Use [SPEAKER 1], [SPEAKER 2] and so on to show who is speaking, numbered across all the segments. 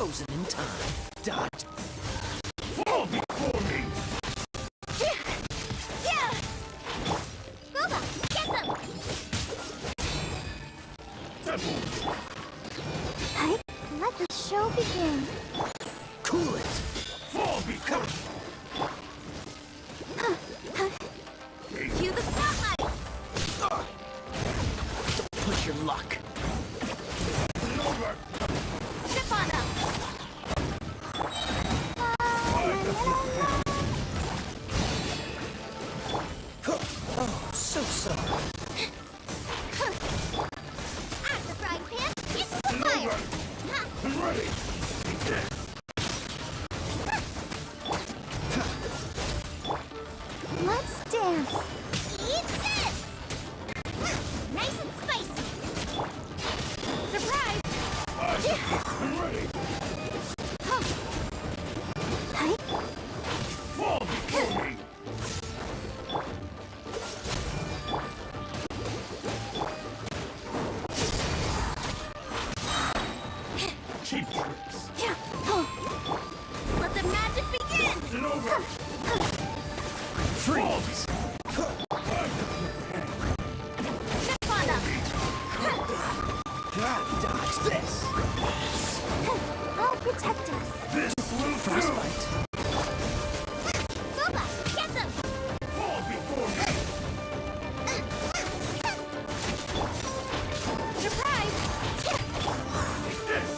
[SPEAKER 1] frozen in time. Dodge.
[SPEAKER 2] Fall before me!
[SPEAKER 3] Yeah! Boba, get them! Hey, let the show begin.
[SPEAKER 1] Cool it.
[SPEAKER 2] Fall before
[SPEAKER 3] Cue the spotlight!
[SPEAKER 1] Don't push your luck.
[SPEAKER 2] over!
[SPEAKER 3] Step on them!
[SPEAKER 1] Oh, so sorry.
[SPEAKER 3] At the frying pan, it's the fire!
[SPEAKER 2] I'm ready!
[SPEAKER 3] Let's dance! Eat this! Nice and spicy! Surprise!
[SPEAKER 2] I'm ready!
[SPEAKER 3] Hey,
[SPEAKER 2] Fall before me! Cheap tricks!
[SPEAKER 3] yeah. Let the magic begin!
[SPEAKER 2] It's over!
[SPEAKER 1] Freeze.
[SPEAKER 3] Step on them!
[SPEAKER 1] Dodge this.
[SPEAKER 3] I'll protect us!
[SPEAKER 2] This will
[SPEAKER 1] Frostbite.
[SPEAKER 3] Boba, get them!
[SPEAKER 2] fall before me!
[SPEAKER 3] Surprise!
[SPEAKER 2] This!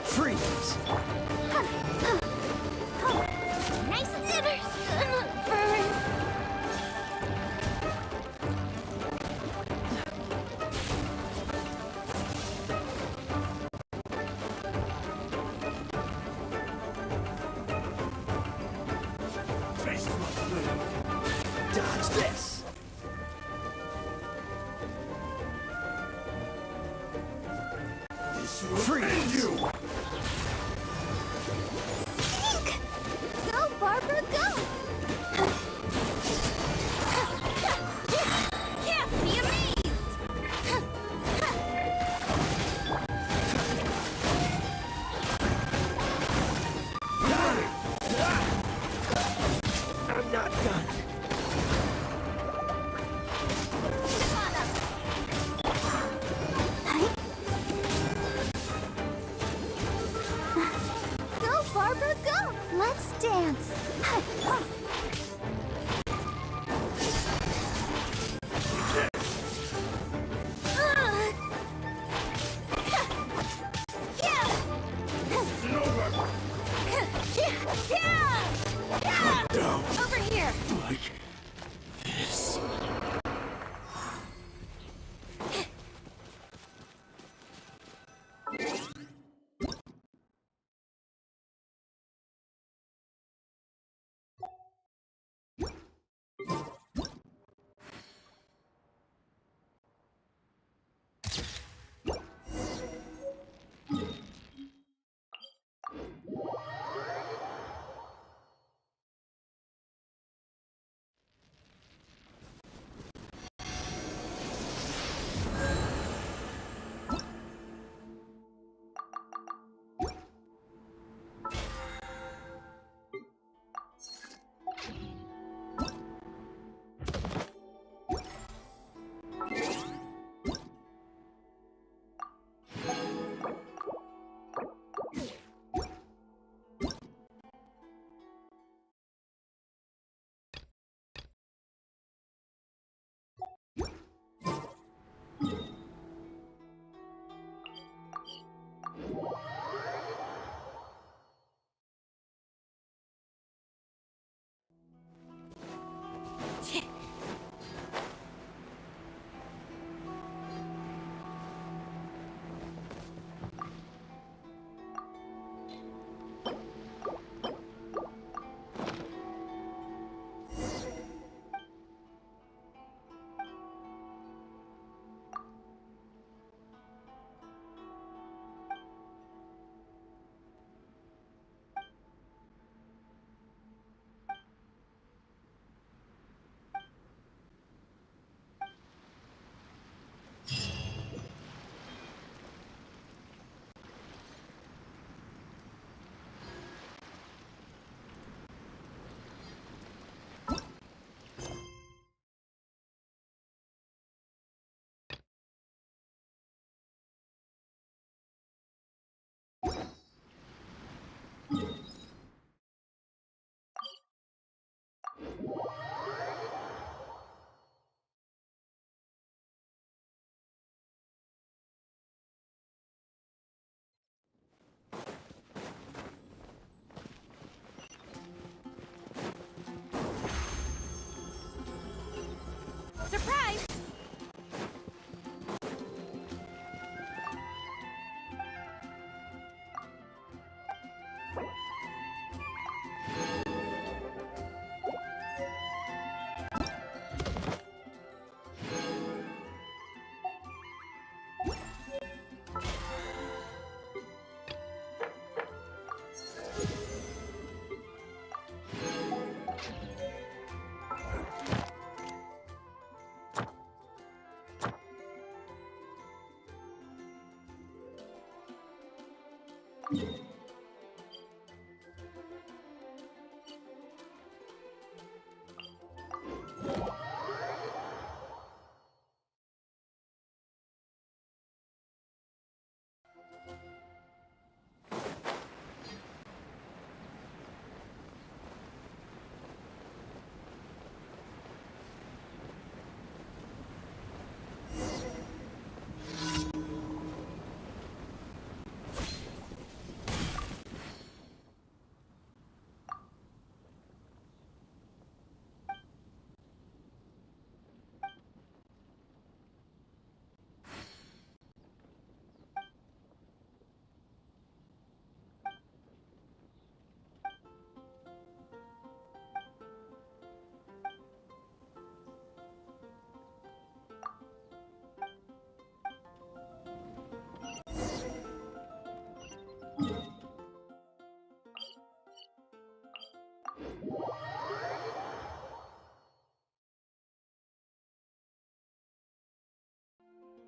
[SPEAKER 1] Freeze.
[SPEAKER 3] Nice and burn!
[SPEAKER 2] Taste must live!
[SPEAKER 1] Dodge this.
[SPEAKER 2] This will
[SPEAKER 1] Freeze.
[SPEAKER 2] end you!
[SPEAKER 3] Go, Barbara, go! Can't be amazed!
[SPEAKER 1] I'm not done.
[SPEAKER 3] Step on them! Go, Barbara, go! Let's dance!
[SPEAKER 2] It's over!
[SPEAKER 3] Over here!
[SPEAKER 2] Like this.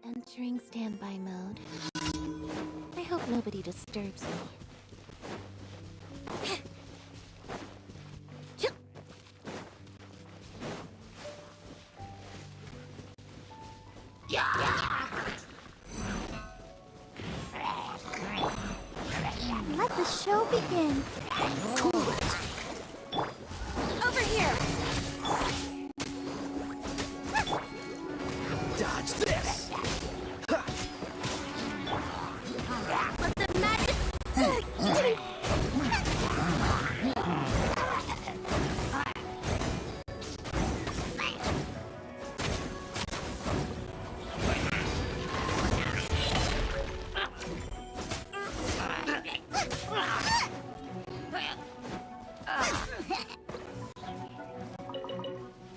[SPEAKER 3] Entering standby mode. I hope nobody disturbs me. Let the show begin.
[SPEAKER 1] Cool it.
[SPEAKER 3] Over here.
[SPEAKER 1] Dodge this. Ha!
[SPEAKER 3] Let the magic.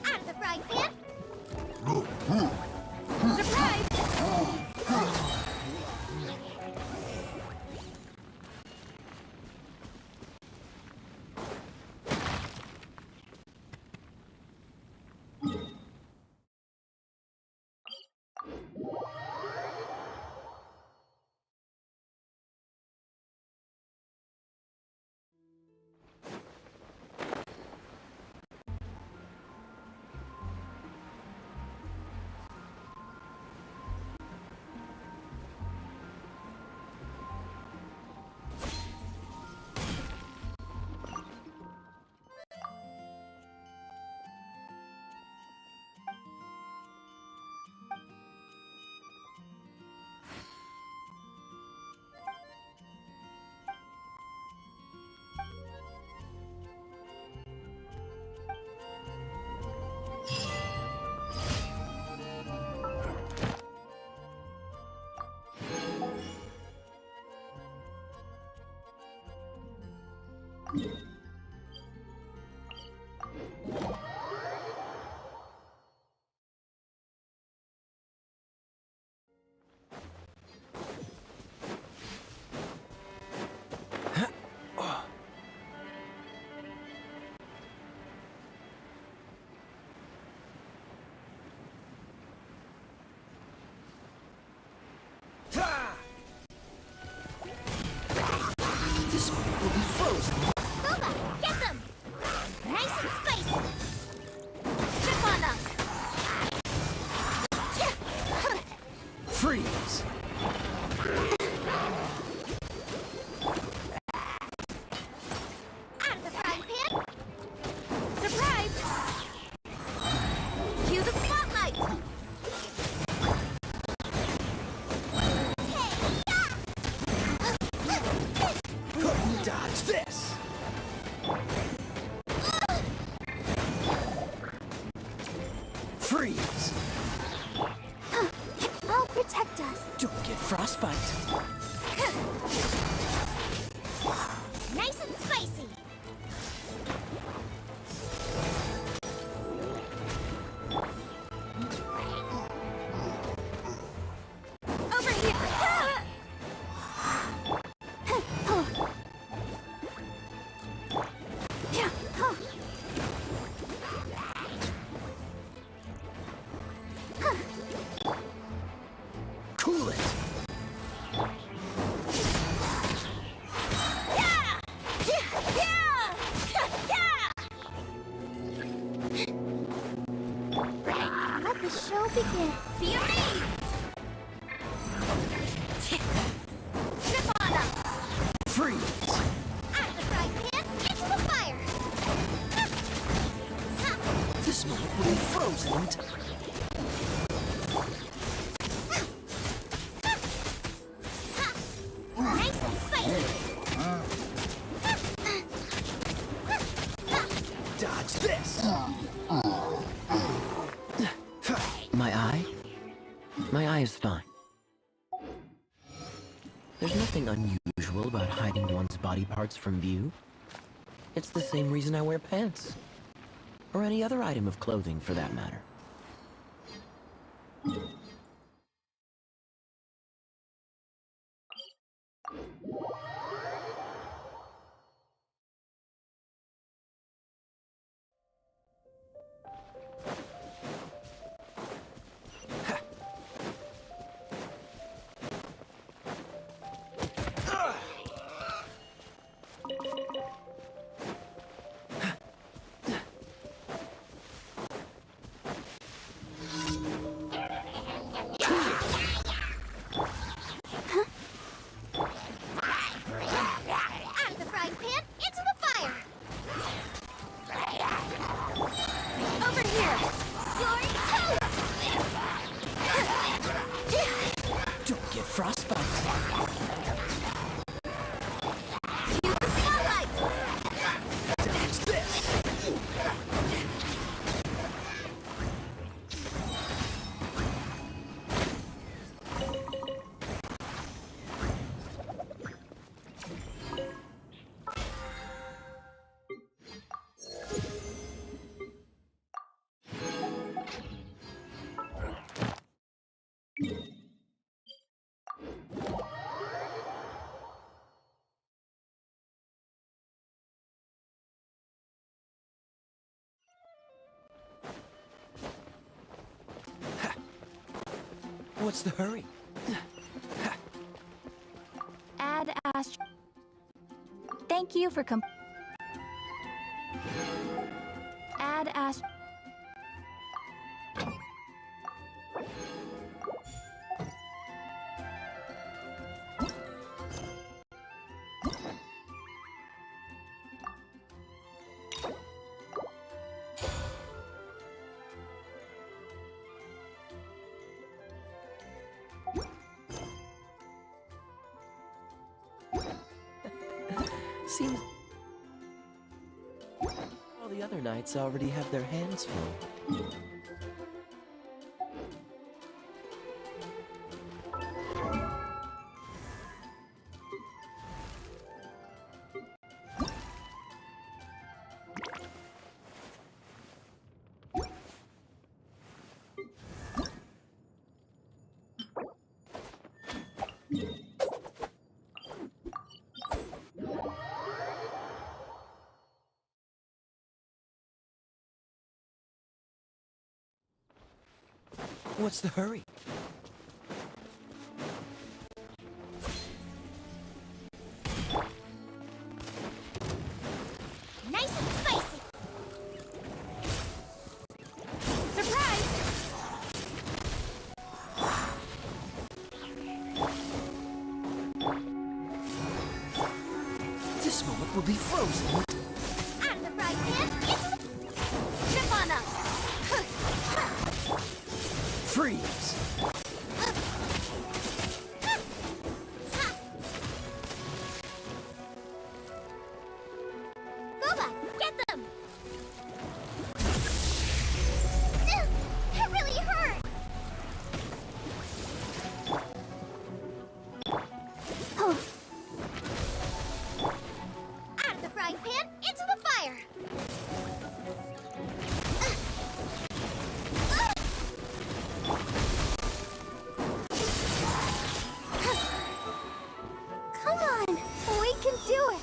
[SPEAKER 3] Out of the frying pan. Surprise!
[SPEAKER 1] Ha! This one will be frozen.
[SPEAKER 3] Boba, get them! Nice and spicy! Trip on them!
[SPEAKER 1] Freeze.
[SPEAKER 3] Out of the frying pan! Surprise! Cue the spotlight!
[SPEAKER 1] Dodge this.
[SPEAKER 3] begin. Be amazed! Trip on them!
[SPEAKER 1] Freeze!
[SPEAKER 3] Out of the frying pan, into the fire!
[SPEAKER 1] This moment will be frozen in time.
[SPEAKER 3] Nice and spicy!
[SPEAKER 1] Dodge this! My eye? My eye is fine. There's nothing unusual about hiding one's body parts from view. It's the same reason I wear pants. Or any other item of clothing, for that matter.
[SPEAKER 3] Out of the frying pan, into the fire! Over here! You're toast!
[SPEAKER 1] Don't get frostbite!
[SPEAKER 3] Use the spotlight!
[SPEAKER 1] Dodge this! What's the hurry?
[SPEAKER 3] Add Astro. Thank you for Add Astro.
[SPEAKER 1] Seems all the other knights already have their hands full. What's the hurry?
[SPEAKER 3] Nice and spicy! Surprise!
[SPEAKER 1] This moment will be frozen.
[SPEAKER 3] Out of the frying pan, into the... Trip on them!
[SPEAKER 1] Freeze!
[SPEAKER 3] Go back! Get them! That really hurt! Out of the frying pan, into the fire! Come on! We can do it!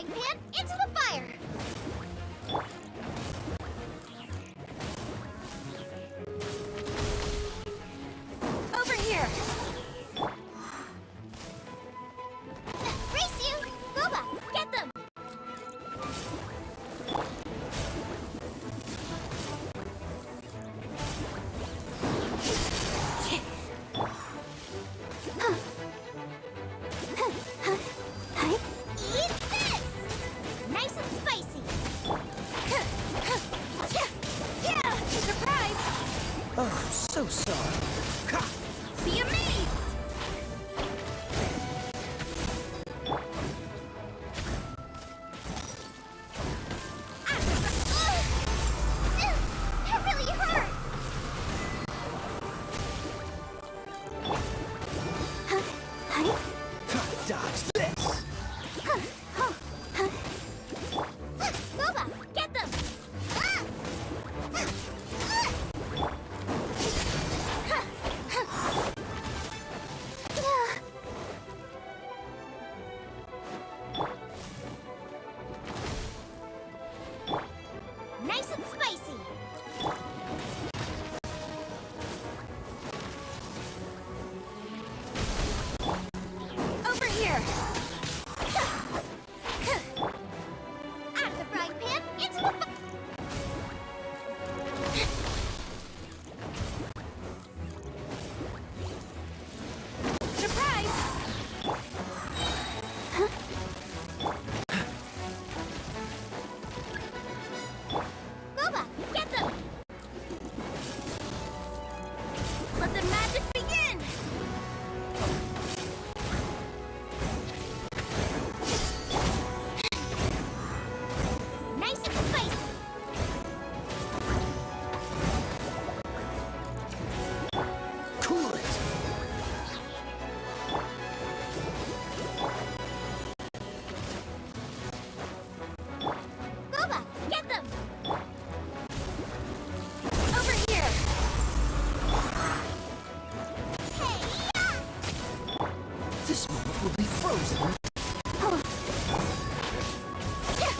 [SPEAKER 3] frying pan into the fire! Over here! Race you! Boba, get them! Eat this! Nice and spicy! Yeah! Surprise!
[SPEAKER 1] Oh, so sorry.
[SPEAKER 3] Be amazed! That really hurt!
[SPEAKER 1] Dodge this!
[SPEAKER 3] Boba, get them! Nice and spicy! Over here! Out of the frying pan, into the surprise! Boba, get them! Let the magic begin! Nice and spicy!
[SPEAKER 1] Cool it!
[SPEAKER 3] Boba, get them! Over here! Hey!
[SPEAKER 1] This moment will be frozen.
[SPEAKER 3] Yeah!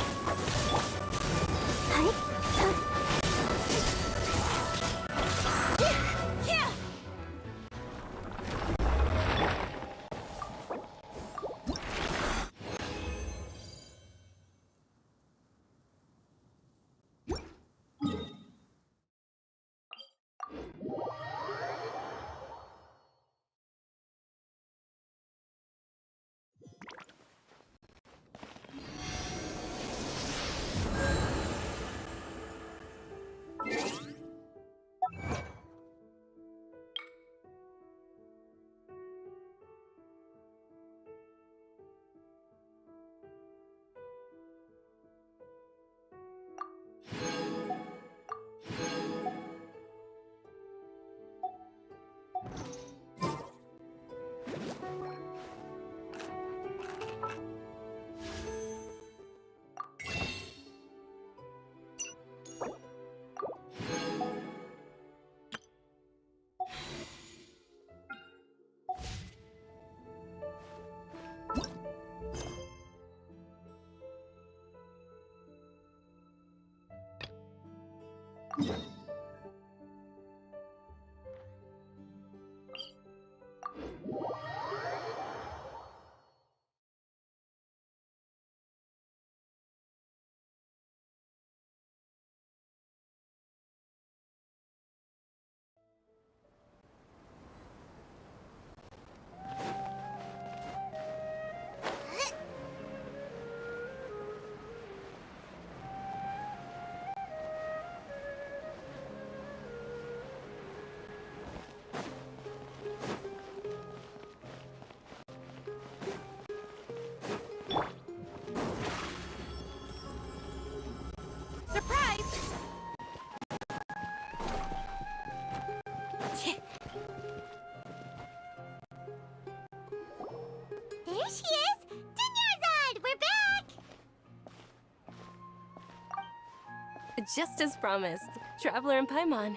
[SPEAKER 4] Just as promised, Traveler and Paimon.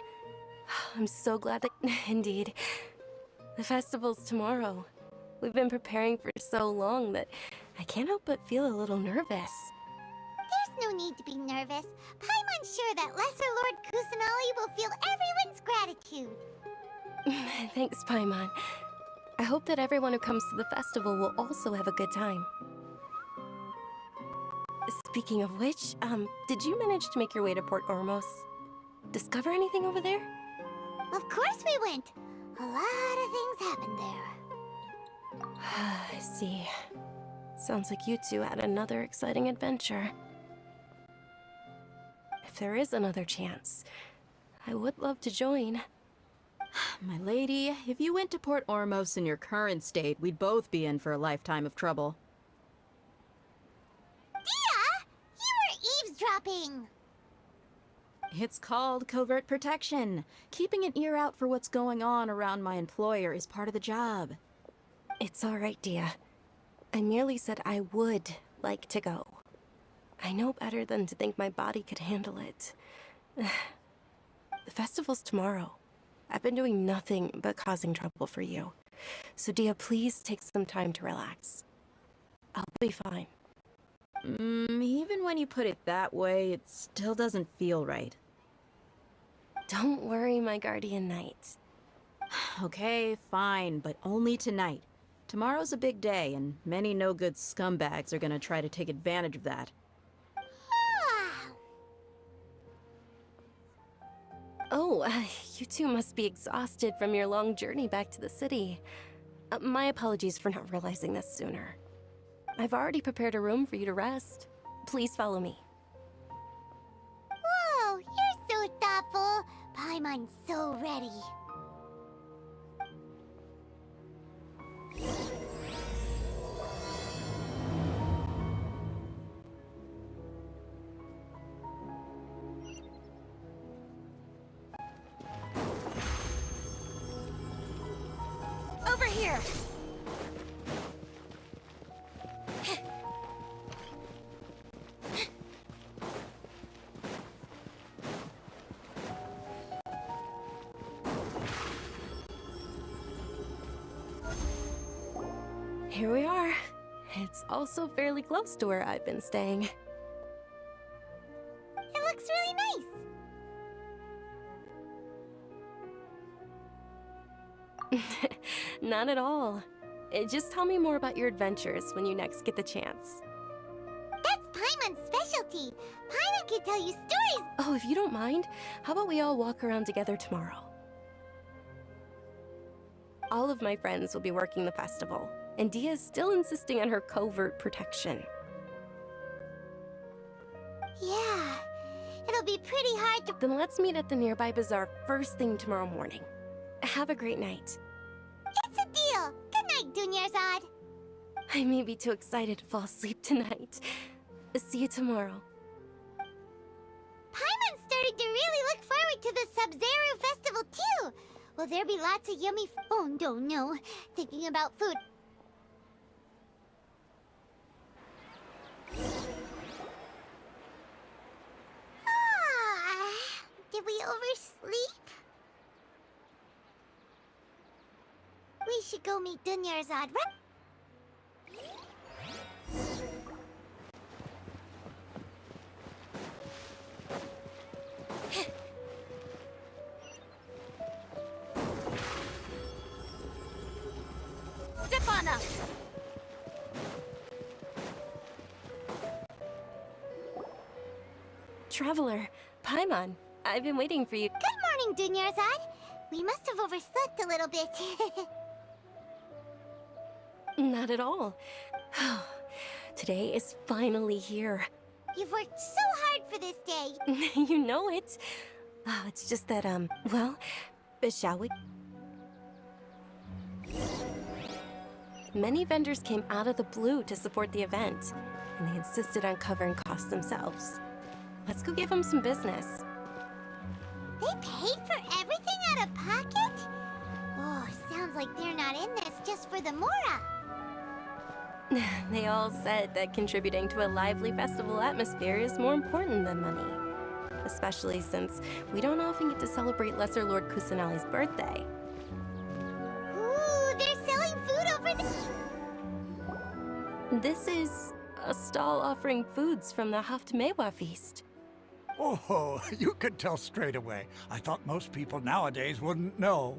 [SPEAKER 4] I'm so glad that... Indeed. The festival's tomorrow. We've been preparing for so long that I can't help but feel a little nervous.
[SPEAKER 3] There's no need to be nervous. Paimon's sure that Lesser Lord Kusanali will feel everyone's gratitude.
[SPEAKER 4] Thanks, Paimon. I hope that everyone who comes to the festival will also have a good time. Speaking of which, did you manage to make your way to Port Ormos? Discover anything over there?
[SPEAKER 3] Of course we went. A lot of things happened there.
[SPEAKER 4] I see. Sounds like you two had another exciting adventure. If there is another chance, I would love to join.
[SPEAKER 5] My lady, if you went to Port Ormos in your current state, we'd both be in for a lifetime of trouble.
[SPEAKER 3] Dia! You were eavesdropping!
[SPEAKER 5] It's called covert protection. Keeping an ear out for what's going on around my employer is part of the job.
[SPEAKER 4] It's all right, Dia. I merely said I would like to go. I know better than to think my body could handle it. The festival's tomorrow. I've been doing nothing but causing trouble for you. So Dia, please take some time to relax. I'll be fine.
[SPEAKER 5] Even when you put it that way, it still doesn't feel right.
[SPEAKER 4] Don't worry, my guardian knight.
[SPEAKER 5] Okay, fine, but only tonight. Tomorrow's a big day, and many no-good scumbags are gonna try to take advantage of that.
[SPEAKER 4] Oh, you two must be exhausted from your long journey back to the city. My apologies for not realizing this sooner. I've already prepared a room for you to rest. Please follow me.
[SPEAKER 3] Whoa, you're so thoughtful. Paimon's so ready. Over here!
[SPEAKER 4] Here we are. It's also fairly close to where I've been staying.
[SPEAKER 3] It looks really nice.
[SPEAKER 4] Not at all. Just tell me more about your adventures when you next get the chance.
[SPEAKER 3] That's Paimon's specialty. Paimon can tell you stories.
[SPEAKER 4] Oh, if you don't mind, how about we all walk around together tomorrow? All of my friends will be working the festival, and Dia is still insisting on her covert protection.
[SPEAKER 3] Yeah, it'll be pretty hard to...
[SPEAKER 4] Then let's meet at the nearby bazaar first thing tomorrow morning. Have a great night.
[SPEAKER 3] It's a deal. Good night, Dunyarzad.
[SPEAKER 4] I may be too excited to fall asleep tonight. See you tomorrow.
[SPEAKER 3] Paimon's starting to really look forward to the Sub-Zero Festival, too. Will there be lots of yummy oh, no. Thinking about food. Did we oversleep? We should go meet Dunyarzad, right? Step on up!
[SPEAKER 4] Traveler, Paimon, I've been waiting for you.
[SPEAKER 3] Good morning, Dunyarzad. We must have overslept a little bit.
[SPEAKER 4] Not at all. Today is finally here.
[SPEAKER 3] You've worked so hard for this day.
[SPEAKER 4] You know it. Oh, it's just that, well, shall we? Many vendors came out of the blue to support the event, and they insisted on covering costs themselves. Let's go give them some business.
[SPEAKER 3] They paid for everything out of pocket? Oh, sounds like they're not in this just for the Mora.
[SPEAKER 4] They all said that contributing to a lively festival atmosphere is more important than money. Especially since we don't often get to celebrate Lesser Lord Kusanali's birthday.
[SPEAKER 3] Ooh, they're selling food over there.
[SPEAKER 4] This is a stall offering foods from the Haftmewa feast.
[SPEAKER 6] Oh, you could tell straight away. I thought most people nowadays wouldn't know.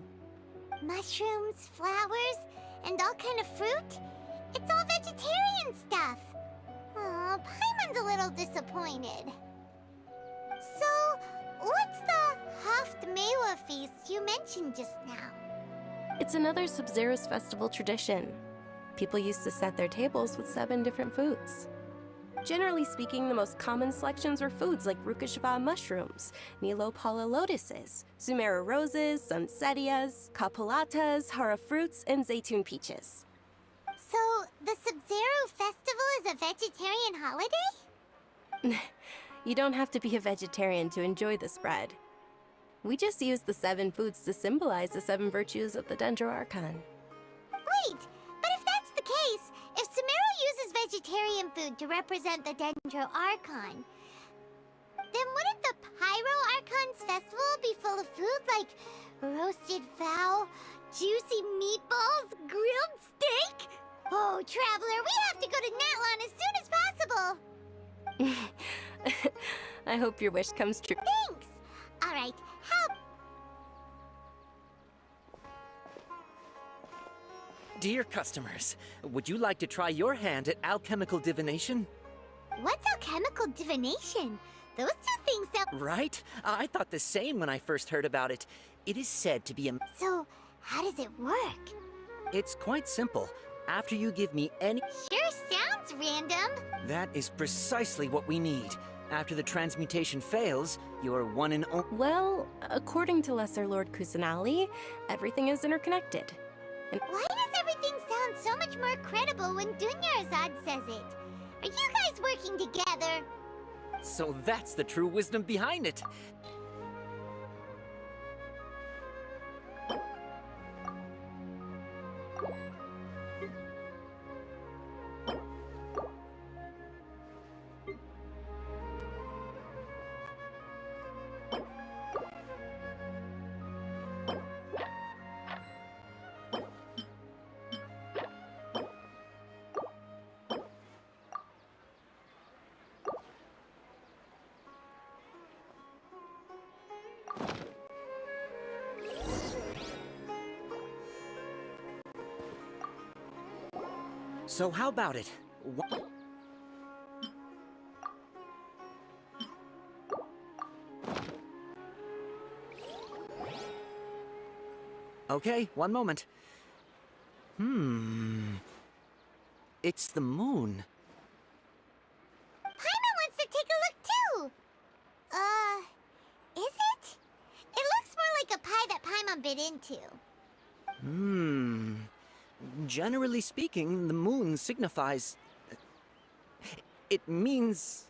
[SPEAKER 3] Mushrooms, flowers, and all kind of fruit? It's all vegetarian stuff. Aw, Paimon's a little disappointed. So, what's the Haftmewa feast you mentioned just now?
[SPEAKER 4] It's another Sub-Zero's festival tradition. People used to set their tables with 7 different foods. Generally speaking, the most common selections were foods like Rukashva mushrooms, Nilopala lotuses, Zumera roses, Sunsetias, Kapulatas, Hara fruits, and Zaytun peaches.
[SPEAKER 3] So, the Sub-Zero festival is a vegetarian holiday?
[SPEAKER 4] You don't have to be a vegetarian to enjoy the spread. We just use the 7 foods to symbolize the 7 virtues of the Dendro Archon.
[SPEAKER 3] Wait, but if that's the case, if Sumeru uses vegetarian food to represent the Dendro Archon, then wouldn't the Pyro Archon's festival be full of food like roasted fowl, juicy meatballs, grilled steak? Oh, Traveler, we have to go to Natlan as soon as possible!
[SPEAKER 4] I hope your wish comes true.
[SPEAKER 3] Thanks! Alright, how...
[SPEAKER 7] Dear customers, would you like to try your hand at alchemical divination?
[SPEAKER 3] What's alchemical divination? Those two things sound...
[SPEAKER 7] Right? I thought the same when I first heard about it. It is said to be a...
[SPEAKER 3] So, how does it work?
[SPEAKER 7] It's quite simple. After you give me any...
[SPEAKER 3] Sure sounds random.
[SPEAKER 7] That is precisely what we need. After the transmutation fails, your one and only...
[SPEAKER 4] Well, according to Lesser Lord Kusanali, everything is interconnected. And
[SPEAKER 3] Why does everything sound so much more credible when Dunyarzad says it? Are you guys working together?
[SPEAKER 7] So that's the true wisdom behind it. So how about it? Okay, one moment. It's the moon.
[SPEAKER 3] Paimon wants to take a look too! Is it? It looks more like a pie that Paimon bit into.
[SPEAKER 7] Generally speaking, the moon signifies... It means...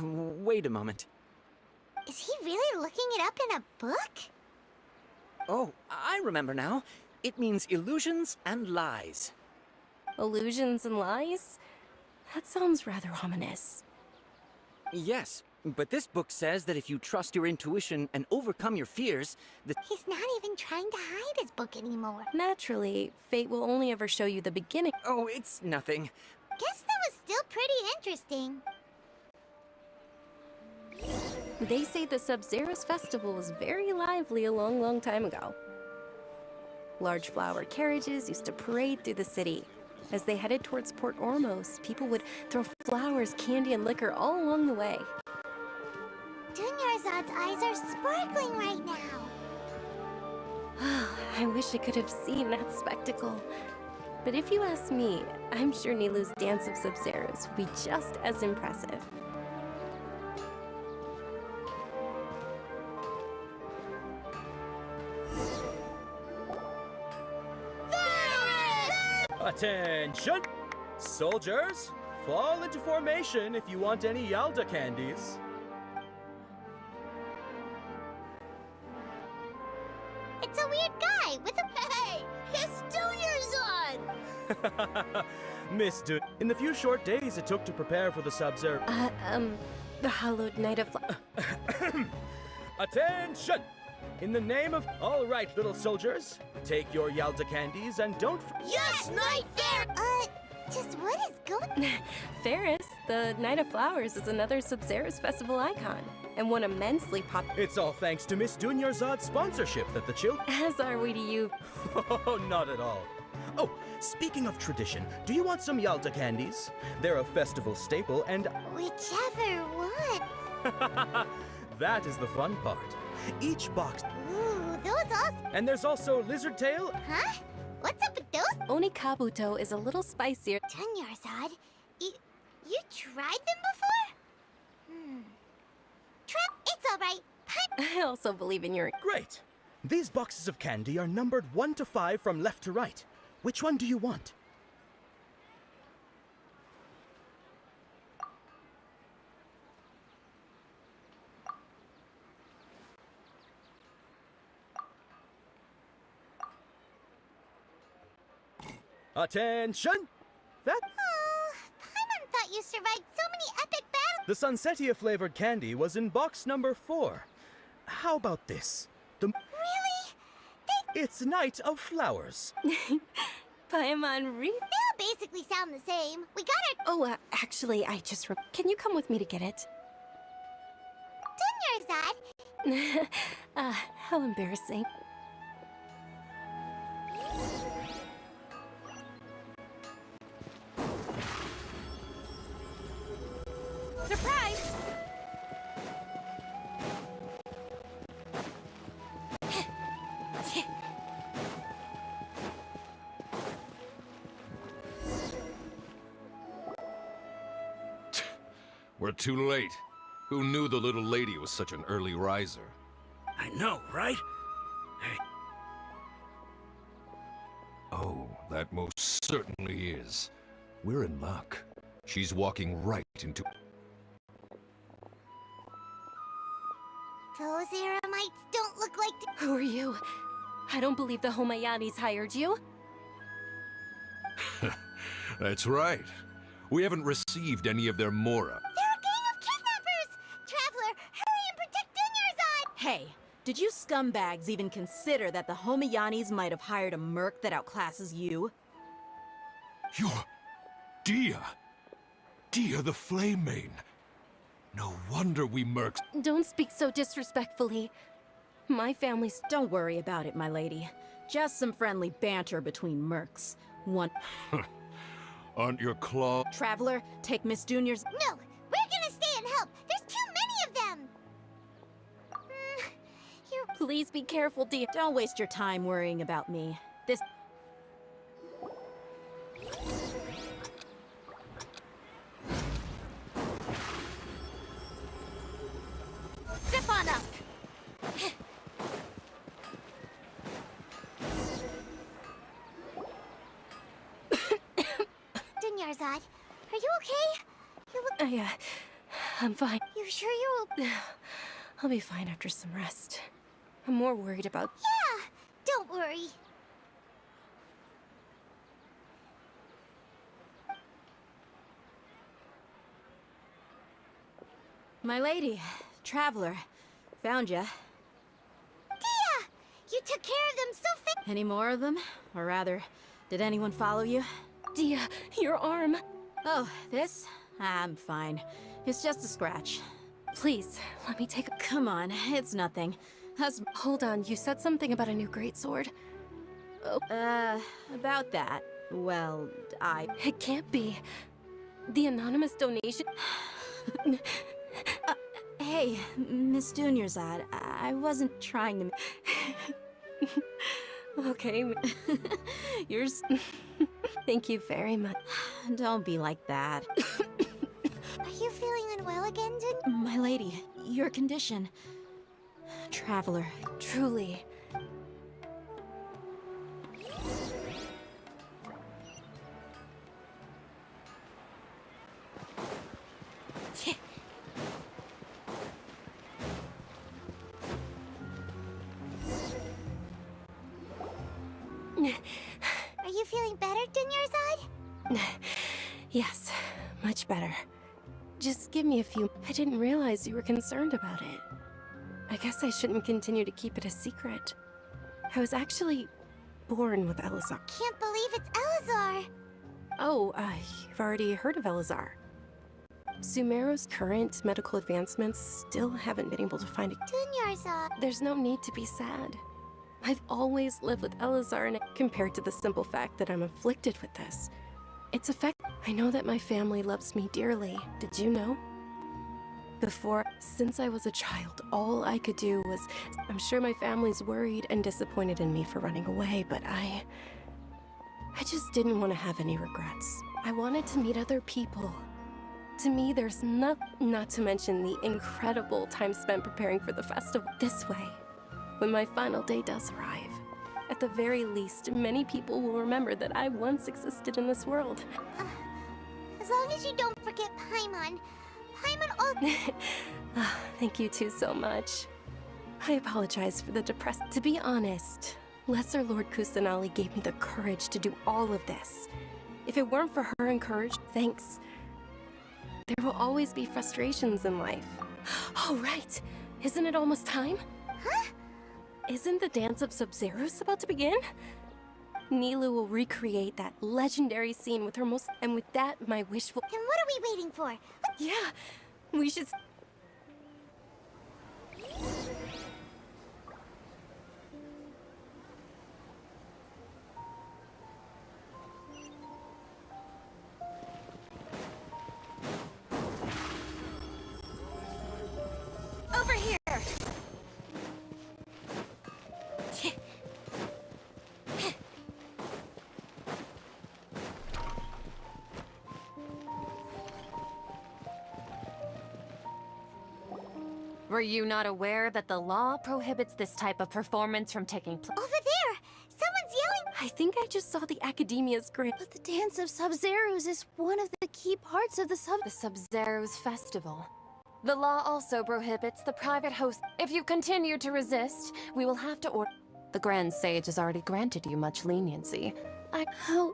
[SPEAKER 7] Wait a moment.
[SPEAKER 3] Is he really looking it up in a book?
[SPEAKER 7] Oh, I remember now. It means illusions and lies.
[SPEAKER 4] illusions and lies? That sounds rather ominous.
[SPEAKER 7] Yes, but this book says that if you trust your intuition and overcome your fears,
[SPEAKER 3] He's not even trying to hide his book anymore.
[SPEAKER 4] Naturally, fate will only ever show you the beginning.
[SPEAKER 7] Oh, it's nothing.
[SPEAKER 3] Guess that was still pretty interesting.
[SPEAKER 4] They say the Sub-Zero's festival was very lively a long, long time ago. Large flower carriages used to parade through the city. As they headed towards Port Ormos, people would throw flowers, candy, and liquor all along the way.
[SPEAKER 3] Dunyarzad's eyes are sparkling right now.
[SPEAKER 4] I wish I could have seen that spectacle. But if you ask me, I'm sure Nilu's dance of Sub-Zeros would be just as impressive.
[SPEAKER 8] Attention! Soldiers, fall into formation if you want any Yalda candies.
[SPEAKER 3] It's a weird guy with a... Hey! It's Dunyarzad!
[SPEAKER 8] Miss Du, in the few short days it took to prepare for the Sub-Zero...
[SPEAKER 4] The hallowed night of...
[SPEAKER 8] Attention! In the name of... All right, little soldiers, take your Yalda candies and don't...
[SPEAKER 3] Yes, Night Fair! Just what is going...
[SPEAKER 4] Ferris, the Night of Flowers, is another Sabzeruz festival icon, and one immensely popular.
[SPEAKER 8] It's all thanks to Miss Dunyarzad's sponsorship that the children...
[SPEAKER 4] As are we to you.
[SPEAKER 8] Oh, not at all. Oh, speaking of tradition, do you want some Yalta candies? They're a festival staple and...
[SPEAKER 3] Whichever one.
[SPEAKER 8] That is the fun part. Each box...
[SPEAKER 3] Ooh, those all...
[SPEAKER 8] And there's also lizard tail.
[SPEAKER 3] Huh? What's up with those?
[SPEAKER 4] Onikabuto is a little spicier.
[SPEAKER 3] Dunyarzad, you tried them before? It's all right.
[SPEAKER 4] I also believe in your...
[SPEAKER 8] Great. These boxes of candy are numbered 1 to 5 from left to right. Which one do you want? Attention! That...
[SPEAKER 3] Oh, Paimon thought you survived so many epic battles.
[SPEAKER 8] The Sunsetia flavored candy was in box number 4. How about this?
[SPEAKER 3] Really?
[SPEAKER 8] It's Night of Flowers.
[SPEAKER 4] Paimon,
[SPEAKER 3] They all basically sound the same. We got our...
[SPEAKER 4] Oh, actually, I just... Can you come with me to get it?
[SPEAKER 3] Dunyarzad.
[SPEAKER 4] How embarrassing.
[SPEAKER 5] Surprise!
[SPEAKER 2] We're too late. Who knew the little lady was such an early riser?
[SPEAKER 6] I know, right? Hey,
[SPEAKER 2] Oh, that most certainly is. We're in luck. She's walking right into...
[SPEAKER 3] Those Eremites don't look like...
[SPEAKER 4] Who are you? I don't believe the Homayanis hired you.
[SPEAKER 2] That's right. We haven't received any of their mora.
[SPEAKER 3] They're a gang of kidnappers! Traveler, hurry and protect Dunyarzad!
[SPEAKER 5] Hey, did you scumbags even consider that the Homayanis might have hired a merc that outclasses you?
[SPEAKER 2] You're... Dia! Dia the Flame Main. No wonder we mercs...
[SPEAKER 4] Don't speak so disrespectfully. My family's...
[SPEAKER 5] Don't worry about it, my lady. Just some friendly banter between mercs. One...
[SPEAKER 2] Aren't your claw...
[SPEAKER 5] Traveler, take Miss Junior's...
[SPEAKER 3] No, we're gonna stay and help. There's too many of them. You're...
[SPEAKER 4] Please be careful, dear.
[SPEAKER 5] Don't waste your time worrying about me. This...
[SPEAKER 3] Step on up. Dunyarzad, are you okay? You look...
[SPEAKER 4] I'm fine.
[SPEAKER 3] You sure you're...
[SPEAKER 4] I'll be fine after some rest. I'm more worried about...
[SPEAKER 3] Yeah, don't worry.
[SPEAKER 5] My lady, Traveler, found ya.
[SPEAKER 3] Dia! You took care of them so fa...
[SPEAKER 5] Any more of them? Or rather, did anyone follow you?
[SPEAKER 4] Dia, your arm.
[SPEAKER 5] Oh, this? I'm fine. It's just a scratch.
[SPEAKER 4] Please, let me take a...
[SPEAKER 5] Come on, it's nothing.
[SPEAKER 4] Hold on, you said something about a new greatsword.
[SPEAKER 5] About that. Well,
[SPEAKER 4] It can't be. The anonymous donation...
[SPEAKER 5] Hey, Miss Dunyarzad, I wasn't trying to...
[SPEAKER 4] Okay.
[SPEAKER 5] You're...
[SPEAKER 4] Thank you very much.
[SPEAKER 5] Don't be like that.
[SPEAKER 3] Are you feeling unwell again, Dun...
[SPEAKER 5] My lady, your condition. Traveler.
[SPEAKER 4] Truly.
[SPEAKER 3] Are you feeling better, Dunyarzad?
[SPEAKER 4] Yes, much better. Just give me a few... I didn't realize you were concerned about it. I guess I shouldn't continue to keep it a secret. I was actually born with Elazar.
[SPEAKER 3] Can't believe it's Elazar.
[SPEAKER 4] Oh, you've already heard of Elazar. Sumeru's current medical advancements still haven't been able to find a...
[SPEAKER 3] Dunyarzad.
[SPEAKER 4] There's no need to be sad. I've always lived with Elazar, and compared to the simple fact that I'm afflicted with this, it's a fact. I know that my family loves me dearly. Did you know? Since I was a child, all I could do was... I'm sure my family's worried and disappointed in me for running away, but I just didn't want to have any regrets. I wanted to meet other people. To me, there's not to mention the incredible time spent preparing for the festival. This way, when my final day does arrive, at the very least, many people will remember that I once existed in this world.
[SPEAKER 3] As long as you don't forget Paimon. Paimon also...
[SPEAKER 4] Thank you two so much. I apologize for the depressed... To be honest, Lesser Lord Kusanali gave me the courage to do all of this. If it weren't for her encouragement, thanks. There will always be frustrations in life. Oh, right. Isn't it almost time?
[SPEAKER 3] Huh?
[SPEAKER 4] Isn't the Dance of Sub-Zeros about to begin? Nilou will recreate that legendary scene with her most... And with that, my wish will...
[SPEAKER 3] Then what are we waiting for?
[SPEAKER 4] Yeah, we should...
[SPEAKER 3] Over here!
[SPEAKER 9] Were you not aware that the law prohibits this type of performance from taking place?
[SPEAKER 3] Over there! Someone's yelling!
[SPEAKER 4] I think I just saw the Academia's grid.
[SPEAKER 10] But the Dance of Sub-Zeros is one of the key parts of the
[SPEAKER 9] Sub-Zeros festival. The law also prohibits the private host. If you continue to resist, we will have to order... The Grand Sage has already granted you much leniency.
[SPEAKER 10] How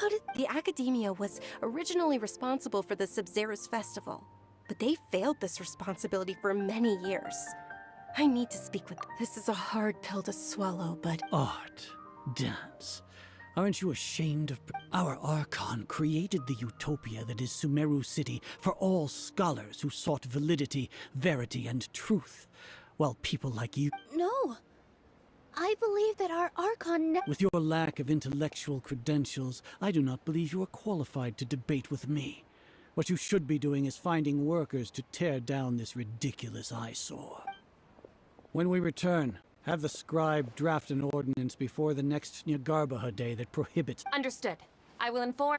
[SPEAKER 10] did...
[SPEAKER 4] The Academia was originally responsible for the Sub-Zeros festival, but they failed this responsibility for many years. I need to speak with... This is a hard pill to swallow, but...
[SPEAKER 6] Art. Dance. Aren't you ashamed of... Our Archon created the utopia that is Sumeru City for all scholars who sought validity, verity, and truth, while people like you...
[SPEAKER 10] No! I believe that our Archon
[SPEAKER 6] With your lack of intellectual credentials, I do not believe you are qualified to debate with me. What you should be doing is finding workers to tear down this ridiculous eyesore. When we return, have the scribe draft an ordinance before the next Nyagarbha day that prohibits...
[SPEAKER 9] Understood. I will inform...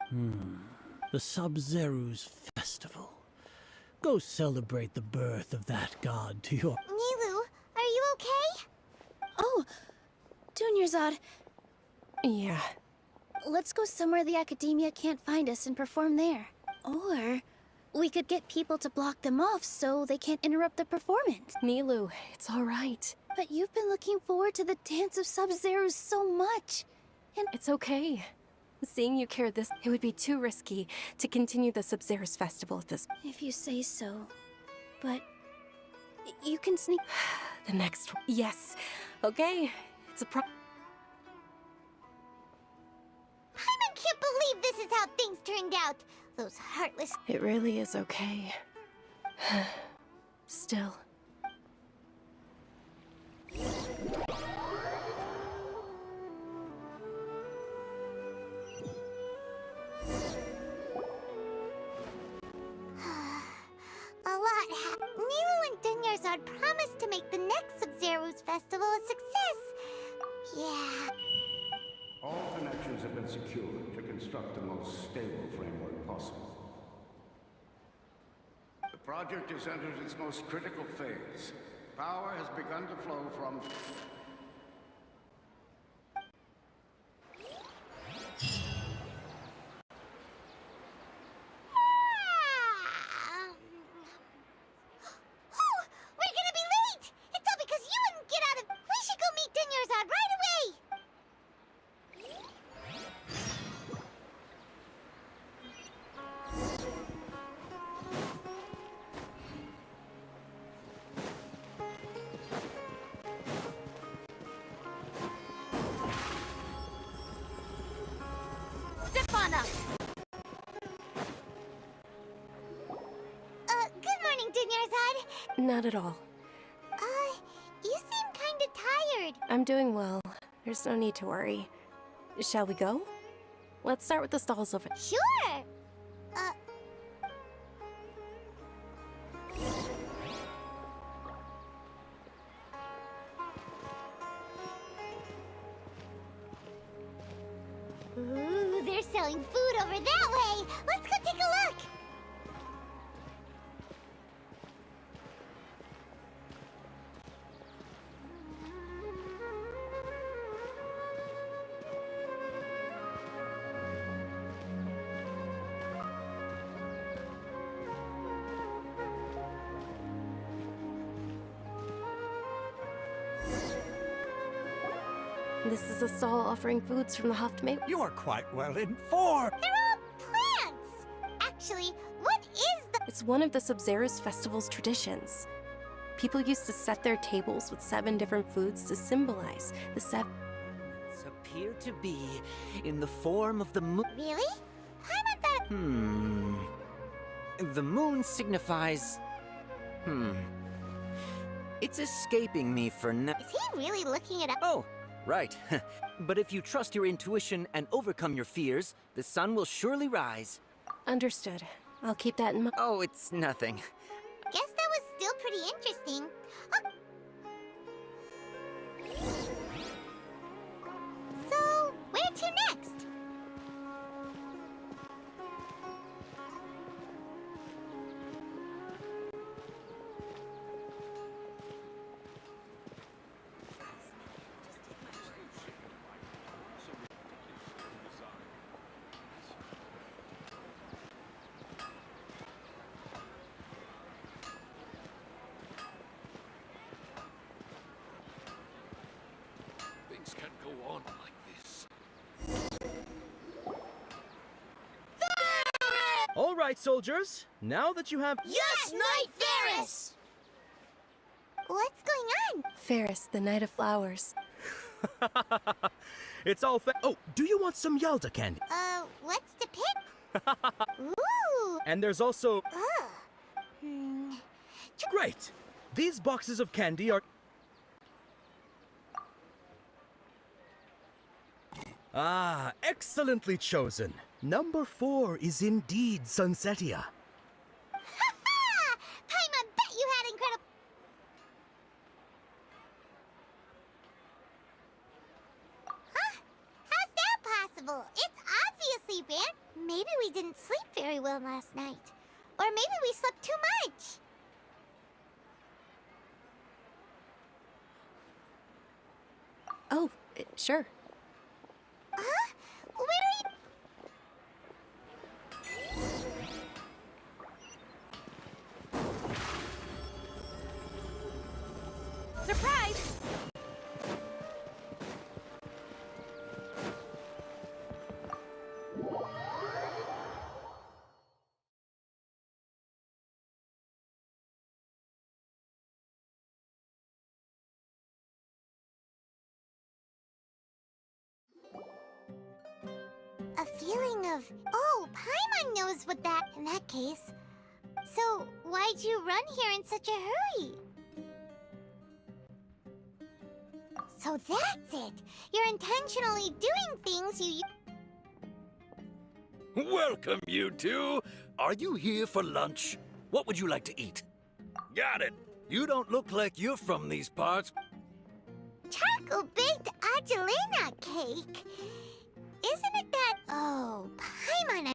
[SPEAKER 6] The Sub-Zeros Festival. Go celebrate the birth of that god to your...
[SPEAKER 3] Nilou, are you okay?
[SPEAKER 10] Oh! Dunyarzad,
[SPEAKER 4] Yeah.
[SPEAKER 10] let's go somewhere the Academia can't find us and perform there. Or we could get people to block them off so they can't interrupt the performance.
[SPEAKER 4] Nilou, it's all right.
[SPEAKER 10] But you've been looking forward to the Dance of Sub-Zeros so much. And
[SPEAKER 4] It's okay. Seeing you care this... It would be too risky to continue the Sub-Zeros festival at this...
[SPEAKER 10] if you say so. But you can sneak...
[SPEAKER 4] The next one. Yes. Okay. It's a
[SPEAKER 3] Paimon can't believe this is how things turned out. Those heartless...
[SPEAKER 4] It really is okay. Still.
[SPEAKER 3] Nilou and Dunyarzad promised to make the next Sub-Zeros festival a success. Yeah.
[SPEAKER 11] All connections have been secured to construct the most stable framework possible. The project has entered its most critical phase. Power has begun to flow from...
[SPEAKER 3] We're gonna be late! It's all because you wouldn't get out of... We should go meet Dunyarzad right away! Senor-san?
[SPEAKER 4] Not at all.
[SPEAKER 3] You seem kinda tired.
[SPEAKER 4] I'm doing well. There's no need to worry. Shall we go? Let's start with the stalls over.
[SPEAKER 3] Sure! Ooh, they're selling food over that way! Let's go take a look!
[SPEAKER 4] This is a stall offering foods from the Huft Maple.
[SPEAKER 12] You are quite well informed.
[SPEAKER 3] They're all plants! Actually, what is the—
[SPEAKER 4] It's one of the Sub-Zero's festival's traditions. People used to set their tables with 7 different foods to symbolize the 7.
[SPEAKER 7] Appear to be in the form of the moon.
[SPEAKER 3] Really? Paimon thought—
[SPEAKER 7] The moon signifies... It's escaping me for now.
[SPEAKER 3] Is he really looking it up?
[SPEAKER 7] Oh, right. But if you trust your intuition and overcome your fears, the sun will surely rise.
[SPEAKER 4] Understood. I'll keep that in mind.
[SPEAKER 7] Oh, it's nothing.
[SPEAKER 3] Guess that was still pretty interesting. So, where to next?
[SPEAKER 2] Things can't go on like this.
[SPEAKER 8] All right, soldiers. Now that you have...
[SPEAKER 3] Yes, Knight Ferris! What's going on?
[SPEAKER 4] Ferris, the Knight of Flowers.
[SPEAKER 8] It's all Oh, do you want some Yalda candy?
[SPEAKER 3] What's the pit? Ooh!
[SPEAKER 8] And there's also...
[SPEAKER 3] Hmm.
[SPEAKER 8] Great! These boxes of candy are... Ah, excellently chosen. Number 4 is indeed Sunsetia.
[SPEAKER 3] Ha-ha! Paimon bet you had incredible— Huh? How's that possible? It's obviously rare. Maybe we didn't sleep very well last night. Or maybe we slept too much.
[SPEAKER 4] Oh, sure.
[SPEAKER 3] Huh? Where are you—
[SPEAKER 5] Surprise!
[SPEAKER 3] A feeling of— Oh, Paimon knows what that— In that case. So, why'd you run here in such a hurry? So that's it! You're intentionally doing things you—
[SPEAKER 12] Welcome, you two. Are you here for lunch? What would you like to eat? Got it. You don't look like you're from these parts.
[SPEAKER 3] Charcoal-baked Angelina cake! Isn't it that— Oh, Paimon—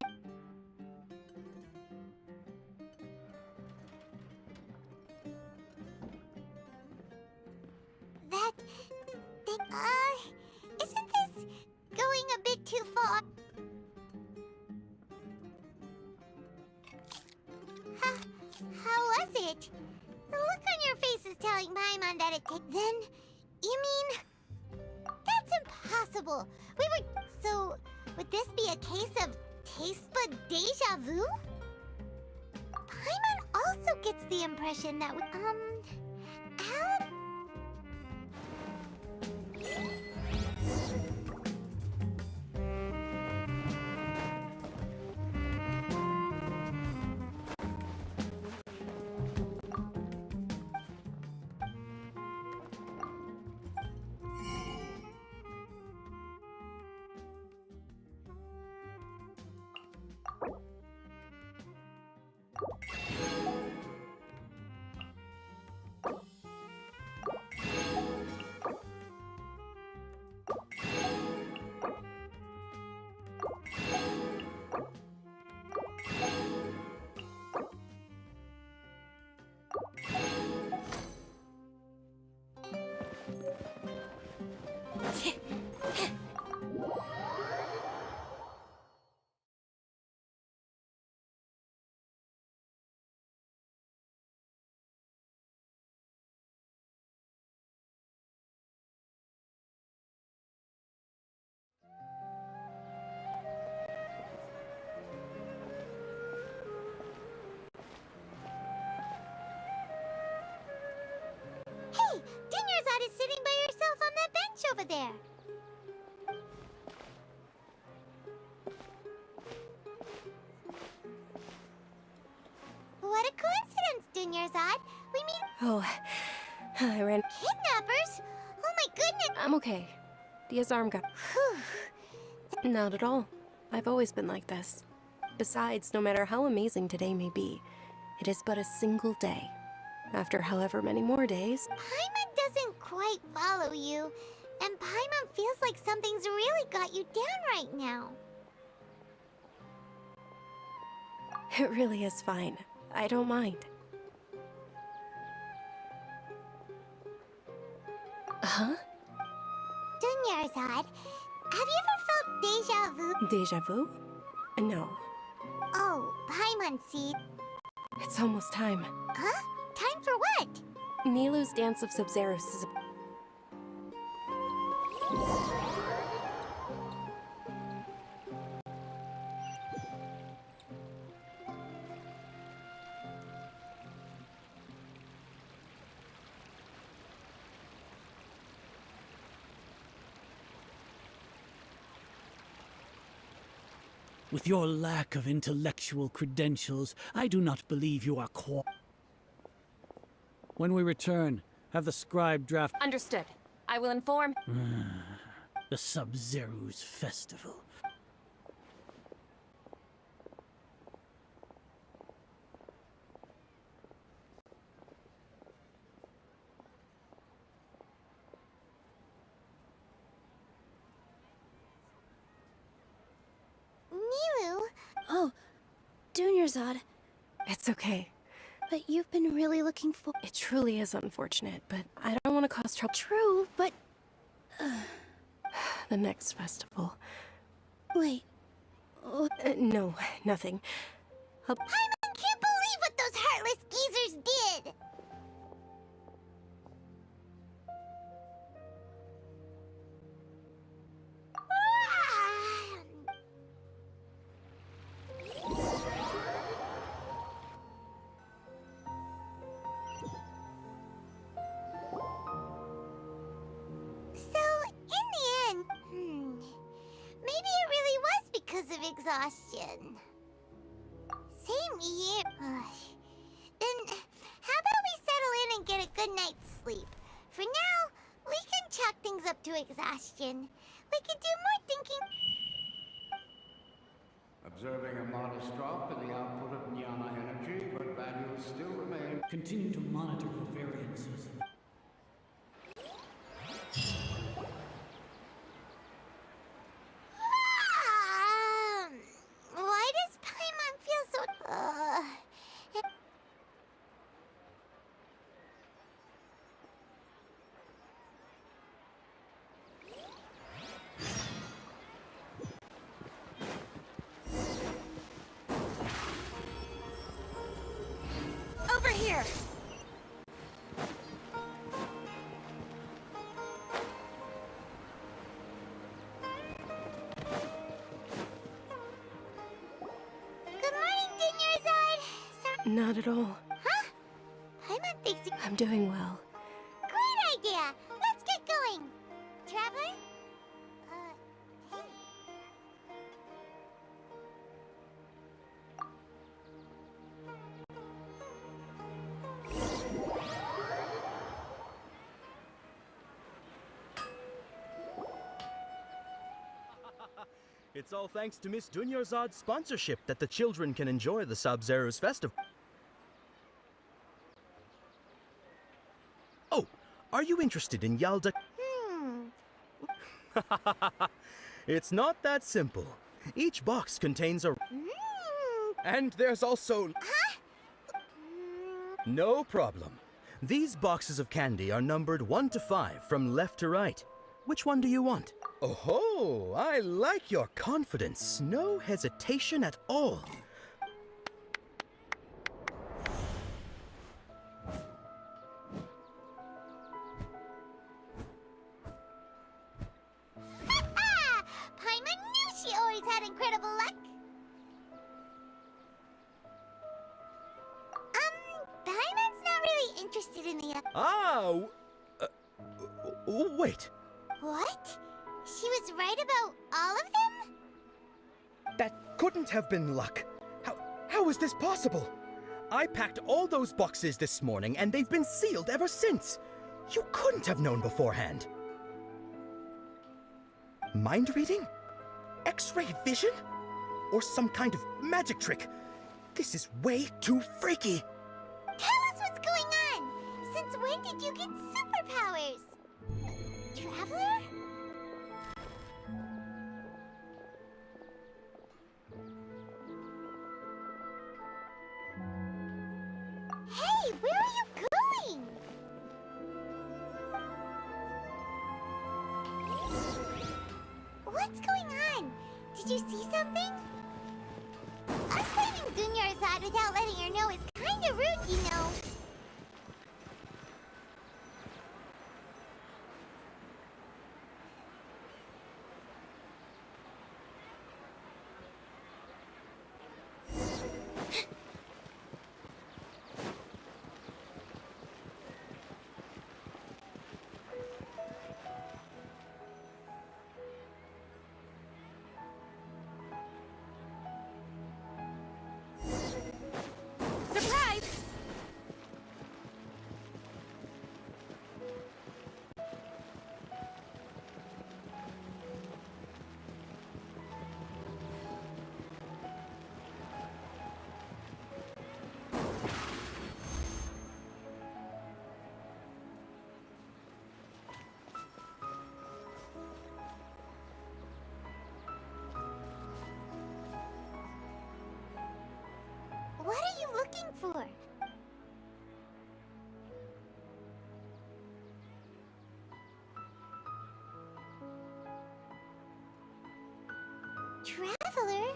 [SPEAKER 3] That thing— isn't this going a bit too far? How was it? The look on your face is telling Paimon that it Then, you mean— That's impossible! We were— So, would this be a case of taste bud deja vu? Paimon also gets the impression that how— Dunyarzad is sitting by herself on that bench over there. What a coincidence, Dunyarzad. We meet
[SPEAKER 4] Oh, I ran.
[SPEAKER 3] kidnappers? Oh my goodness!
[SPEAKER 4] I'm okay. Dia's arm got.
[SPEAKER 3] Whew.
[SPEAKER 4] Not at all. I've always been like this. Besides, no matter how amazing today may be, it is but a single day. After however many more days.
[SPEAKER 3] Paimon doesn't quite follow you, and Paimon feels like something's really got you down right now.
[SPEAKER 4] It really is fine. I don't mind. Huh?
[SPEAKER 3] Dunyarzad, have you ever felt deja vu?
[SPEAKER 4] Deja vu? No.
[SPEAKER 3] Oh, Paimon seed.
[SPEAKER 4] It's almost time.
[SPEAKER 3] Huh? Time for what?
[SPEAKER 4] Nilu's Dance of Sub-Zeros is
[SPEAKER 6] With your lack of intellectual credentials, I do not believe you are When we return, have the scribe draft
[SPEAKER 9] Understood. I will inform.
[SPEAKER 6] the Sub-Zeros Festival.
[SPEAKER 3] Nilu?
[SPEAKER 10] Oh, Dunyarzad.
[SPEAKER 4] It's okay.
[SPEAKER 10] But you've been really looking for...
[SPEAKER 4] It truly is unfortunate, but I don't want to cause trouble.
[SPEAKER 10] True, but...
[SPEAKER 4] The next festival.
[SPEAKER 10] Wait.
[SPEAKER 4] No, nothing.
[SPEAKER 3] Paimon can't believe what those heartless geezers did! So, in the end, maybe it really was because of exhaustion. Same here. Then, how about we settle in and get a good night's sleep? For now, we can chalk things up to exhaustion. We can do more thinking.
[SPEAKER 11] Observing a modest drop in the output of Jnana energy, but values still remain.
[SPEAKER 6] Continue to monitor for variances.
[SPEAKER 3] Why does Paimon feel so...
[SPEAKER 9] Over here!
[SPEAKER 3] Good morning, Dunyarzad!
[SPEAKER 4] Not at all.
[SPEAKER 3] Huh? Paimon thinks...
[SPEAKER 4] I'm doing well.
[SPEAKER 3] Great idea! Let's get going! Traveler? Hey.
[SPEAKER 8] It's all thanks to Miss Dunyarzad's sponsorship that the children can enjoy the Sub-Zeros Festival. Oh, are you interested in Yalda? It's not that simple. Each box contains a... And there's also... No problem. These boxes of candy are numbered 1 to 5 from left to right. Which one do you want? Oh, I like your confidence. No hesitation at all.
[SPEAKER 3] Paimon knew she always had incredible luck! Paimon's not really interested in the...
[SPEAKER 8] Wait,
[SPEAKER 3] What? She was right about all of them?
[SPEAKER 8] that couldn't have been luck. How is this possible? I packed all those boxes this morning and they've been sealed ever since. You couldn't have known beforehand. Mind reading? X-ray vision? Or some kind of magic trick? This is way too freaky.
[SPEAKER 3] Tell us what's going on! Since when did you get superpowers? Traveler? Hey, where are you going? What's going on? Did you see something? Us leaving Dunyarzad without letting her know is kinda rude, you know.
[SPEAKER 5] Surprise!
[SPEAKER 3] What are you looking for? Traveler?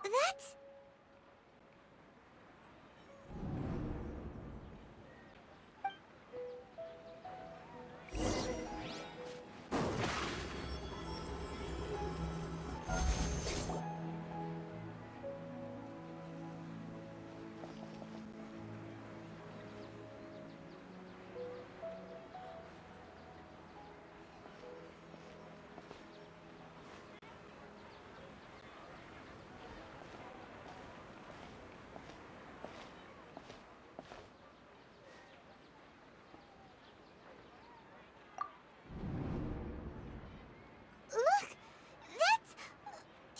[SPEAKER 3] That's... Look! That's...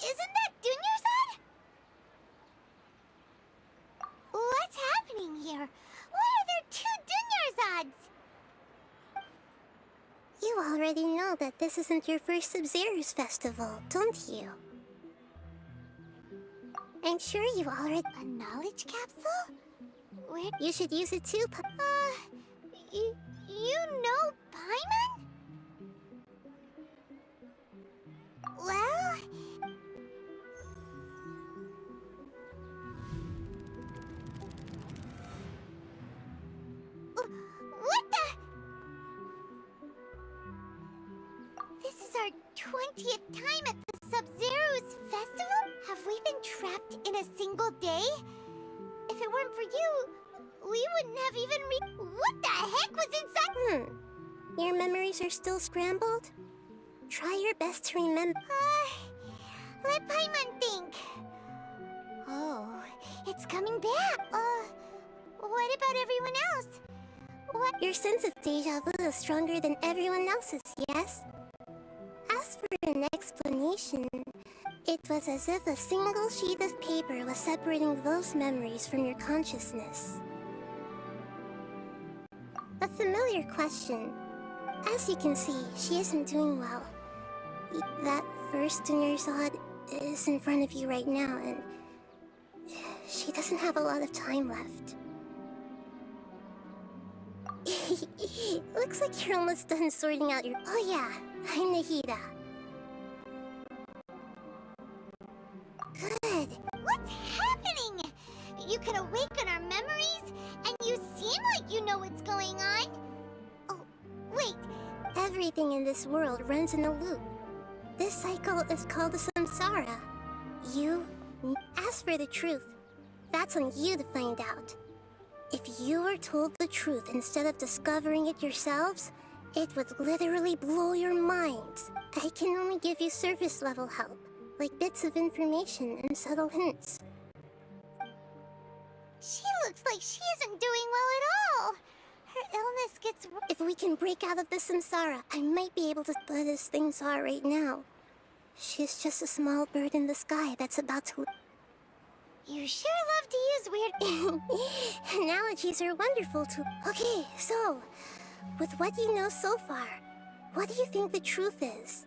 [SPEAKER 3] Isn't that Dunyarzad? What's happening here? Why are there two Dunyarzads?
[SPEAKER 13] You already know that this isn't your first Sub-Zero's festival, don't you? I'm sure you already...
[SPEAKER 3] A knowledge capsule? Where...
[SPEAKER 13] You should use it too,
[SPEAKER 3] You know Paimon? Well... What the... This is our 20th time at the Sub-Zero's festival? Have we been trapped in a single day? If it weren't for you, we wouldn't have even What the heck was inside?
[SPEAKER 13] Your memories are still scrambled? Try your best to remember.
[SPEAKER 3] Let Paimon think. Oh, it's coming back. What about everyone else? What?
[SPEAKER 13] Your sense of deja vu is stronger than everyone else's, yes? As for an explanation, it was as if a single sheet of paper was separating those memories from your consciousness. A familiar question. As you can see, she isn't doing well. That first Dunyarzad is in front of you right now, and she doesn't have a lot of time left. Looks like you're almost done sorting out your... Oh yeah, I'm Nahida.
[SPEAKER 3] Good. What's happening? you can awaken our memories, and you seem like you know what's going on. Oh, wait.
[SPEAKER 13] Everything in this world runs in a loop. This cycle is called the samsara. As for the truth, that's on you to find out. If you were told the truth instead of discovering it yourselves, it would literally blow your minds. I can only give you surface level help, like bits of information and subtle hints.
[SPEAKER 3] She looks like she isn't doing well at all. Her illness gets worse.
[SPEAKER 13] If we can break out of the samsara, I might be able to. But as things are right now, she's just a small bird in the sky that's about to.
[SPEAKER 3] You sure love to use weird
[SPEAKER 13] analogies are wonderful too. Okay, so, with what you know so far, what do you think the truth is?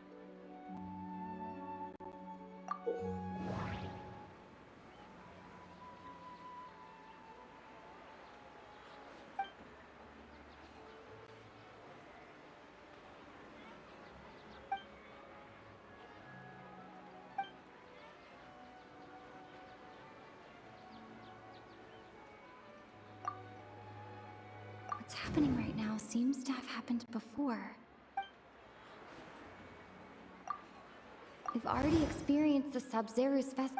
[SPEAKER 14] What's happening right now seems to have happened before. We've already experienced the Sub-Zero's fest.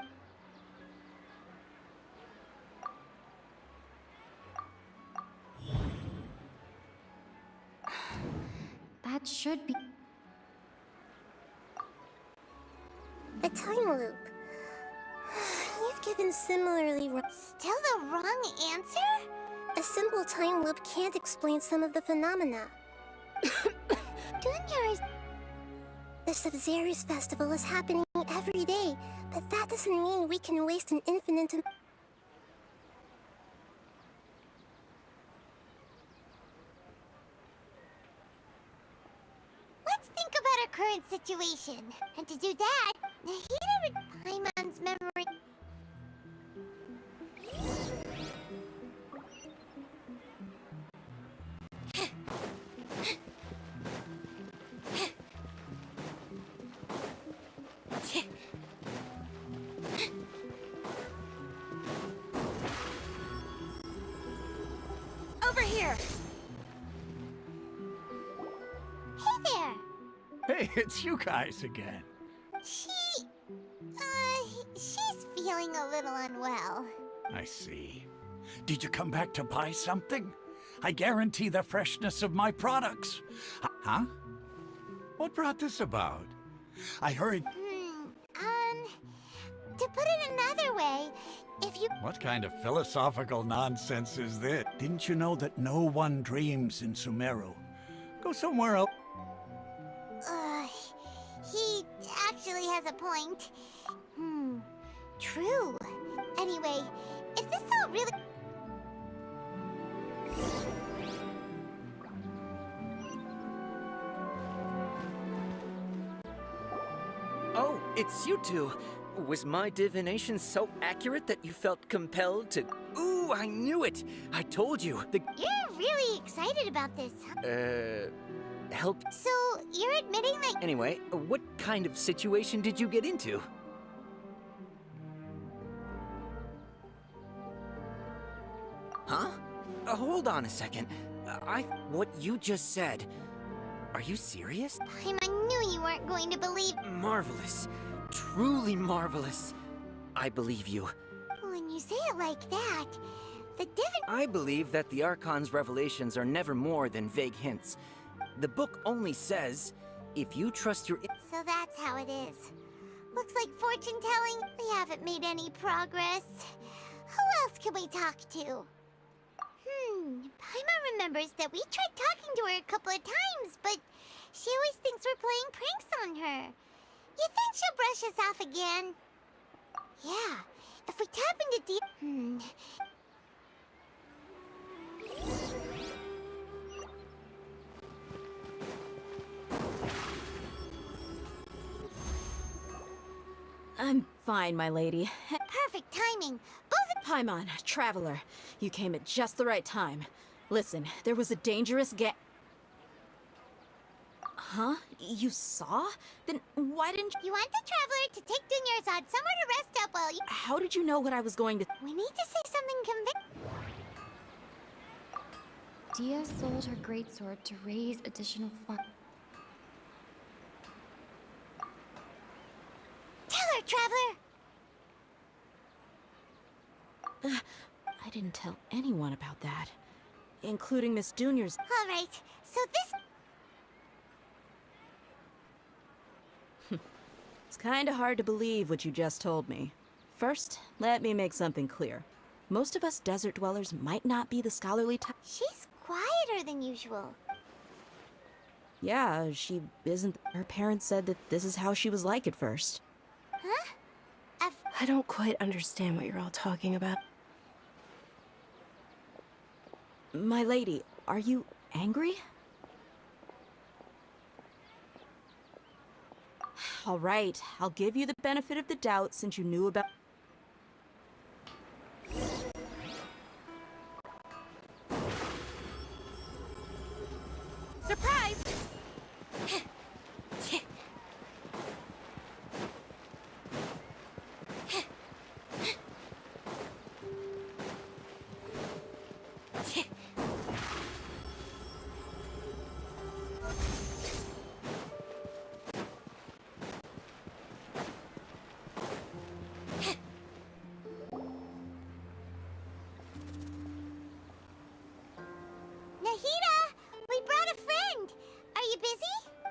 [SPEAKER 14] That should be...
[SPEAKER 13] A time loop. You've given similarly
[SPEAKER 3] Still the wrong answer?
[SPEAKER 13] A simple time loop can't explain some of the phenomena.
[SPEAKER 3] Dunya's...
[SPEAKER 13] The Sub-Zero's festival is happening every day, but that doesn't mean we can waste an infinite...
[SPEAKER 3] Let's think about our current situation. And to do that, Nahida Paimon's memory...
[SPEAKER 5] Over here!
[SPEAKER 3] Hey there!
[SPEAKER 15] Hey, it's you guys again.
[SPEAKER 3] She's feeling a little unwell.
[SPEAKER 15] I see. Did you come back to buy something? I guarantee the freshness of my products. Huh? What brought this about? I heard...
[SPEAKER 3] To put it another way, if you...
[SPEAKER 15] What kind of philosophical nonsense is this? Didn't you know that no one dreams in Sumeru? Go somewhere else.
[SPEAKER 3] He actually has a point. True. Anyway, if this all really...
[SPEAKER 7] Oh, it's you two. Was my divination so accurate that you felt compelled to... Ooh, I knew it! I told you,
[SPEAKER 3] You're really excited about this, huh?
[SPEAKER 7] Help...
[SPEAKER 3] So, you're admitting that...
[SPEAKER 7] Anyway, what kind of situation did you get into? Huh? Hold on a second. What you just said... Are you serious?
[SPEAKER 3] I knew you weren't going to believe...
[SPEAKER 7] Marvelous. Truly marvelous. I believe you.
[SPEAKER 3] When you say it like that, the
[SPEAKER 7] I believe that the Archon's revelations are never more than vague hints. The book only says, if you trust your...
[SPEAKER 3] So that's how it is. Looks like fortune-telling, we haven't made any progress. Who else can we talk to? Paimon remembers that we tried talking to her a couple of times, but she always thinks we're playing pranks on her. You think she'll brush us off again? Yeah, if we tap into
[SPEAKER 5] I'm fine, my lady.
[SPEAKER 3] Perfect timing.
[SPEAKER 5] Paimon, Traveler, you came at just the right time. Listen, there was a dangerous Huh? You saw? Then why didn't you?
[SPEAKER 3] You want the Traveler to take Dunyarzad somewhere to rest up while you...
[SPEAKER 5] How did you know what I was going to...
[SPEAKER 3] We need to say something
[SPEAKER 14] Dia sold her greatsword to raise additional funds.
[SPEAKER 3] Tell her, Traveler!
[SPEAKER 5] I didn't tell anyone about that. Including Miss Junior's...
[SPEAKER 3] Alright, so this...
[SPEAKER 5] It's kinda hard to believe what you just told me. First, let me make something clear. Most of us desert dwellers might not be the scholarly type.
[SPEAKER 3] She's quieter than usual.
[SPEAKER 5] Yeah, she isn't. Her parents said that this is how she was like at first.
[SPEAKER 3] Huh?
[SPEAKER 4] I don't quite understand what you're all talking about.
[SPEAKER 5] My lady, are you angry? All right, I'll give you the benefit of the doubt since you knew about...
[SPEAKER 3] Surprise!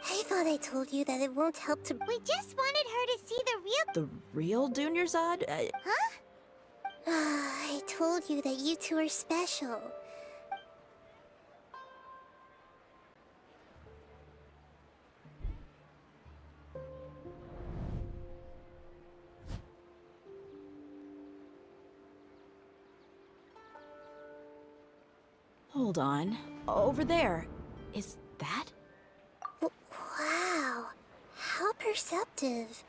[SPEAKER 13] I thought I told you that it won't help to...
[SPEAKER 3] We just wanted her to see the real...
[SPEAKER 5] The real Dunyarzad?
[SPEAKER 3] Huh?
[SPEAKER 13] I told you that you two are special.
[SPEAKER 5] Hold on. Over there. Is that?
[SPEAKER 13] Wow. How perceptive.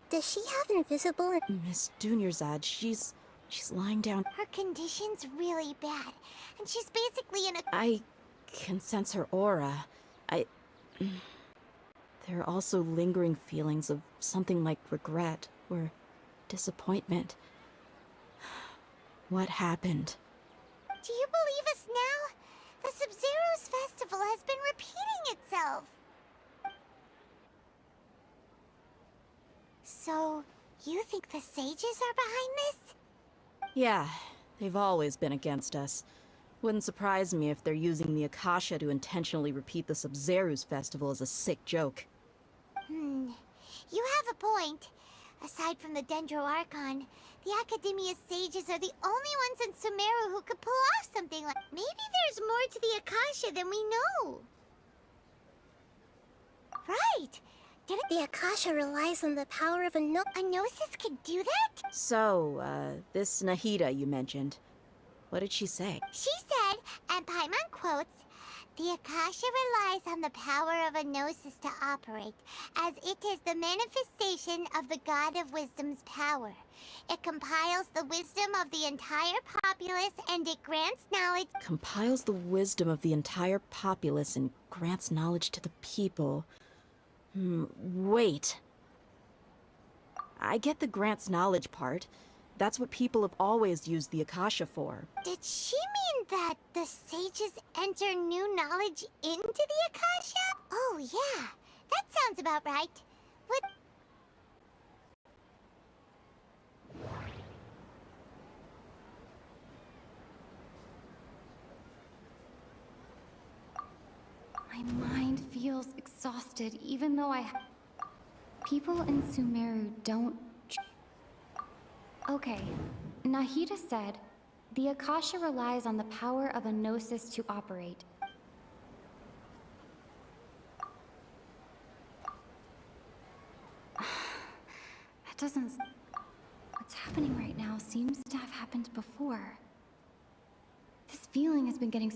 [SPEAKER 13] Does she have invisible...
[SPEAKER 5] Miss Dunyarzad, she's lying down.
[SPEAKER 3] Her condition's really bad, and she's basically in a...
[SPEAKER 5] I can sense her aura. There are also lingering feelings of something like regret or disappointment. What happened?
[SPEAKER 3] Do you believe us now? The Sub-Zero's festival has been repeating itself. So, you think the sages are behind this?
[SPEAKER 5] Yeah, they've always been against us. Wouldn't surprise me if they're using the Akasha to intentionally repeat the Sub-Zero's festival as a sick joke.
[SPEAKER 3] You have a point. Aside from the Dendro Archon, the Academia's sages are the only ones in Sumeru who could pull off something like... Maybe there's more to the Akasha than we know. Right!
[SPEAKER 13] The Akasha relies on the power of a
[SPEAKER 3] Gnosis could do that?
[SPEAKER 5] So, this Nahida you mentioned. What did she say?
[SPEAKER 3] She said, and Paimon quotes, "The Akasha relies on the power of a Gnosis to operate, as it is the manifestation of the God of Wisdom's power. It compiles the wisdom of the entire populace and it grants knowledge..."
[SPEAKER 5] Compiles the wisdom of the entire populace and grants knowledge to the people. Wait. I get the grants knowledge part. That's what people have always used the Akasha for.
[SPEAKER 3] Did she mean that the sages enter new knowledge into the Akasha? Oh yeah, that sounds about right. What?
[SPEAKER 14] My mind feels exhausted, even though people in Sumeru don't... Okay, Nahida said, the Akasha relies on the power of a Gnosis to operate. That doesn't... What's happening right now seems to have happened before. This feeling has been getting...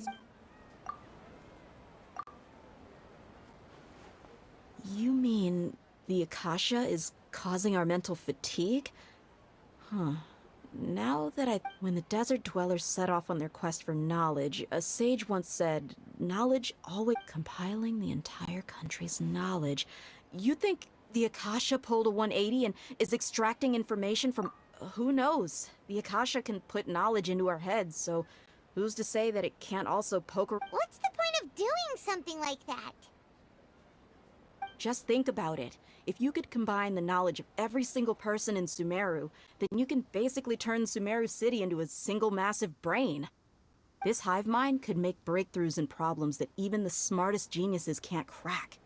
[SPEAKER 5] You mean the Akasha is causing our mental fatigue? Huh. Now that when the desert dwellers set off on their quest for knowledge, a sage once said, knowledge always compiling the entire country's knowledge. You think the Akasha pulled a 180 and is extracting information from... Who knows? The Akasha can put knowledge into our heads, so who's to say that it can't also poke...
[SPEAKER 3] What's the point of doing something like that?
[SPEAKER 5] Just think about it. If you could combine the knowledge of every single person in Sumeru, then you can basically turn Sumeru City into a single massive brain. This hive mind could make breakthroughs in problems that even the smartest geniuses can't crack.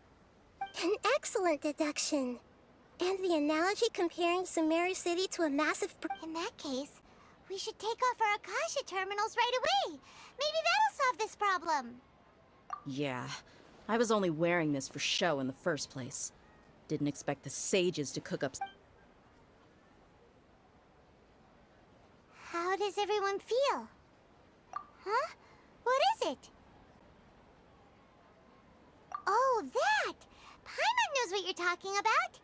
[SPEAKER 13] An excellent deduction. And the analogy comparing Sumeru City to a massive...
[SPEAKER 3] In that case, we should take off our Akasha terminals right away. Maybe that'll solve this problem.
[SPEAKER 5] Yeah, I was only wearing this for show in the first place. Didn't expect the sages to cook up...
[SPEAKER 3] How does everyone feel? Huh? What is it? Oh, that! Paimon knows what you're talking about.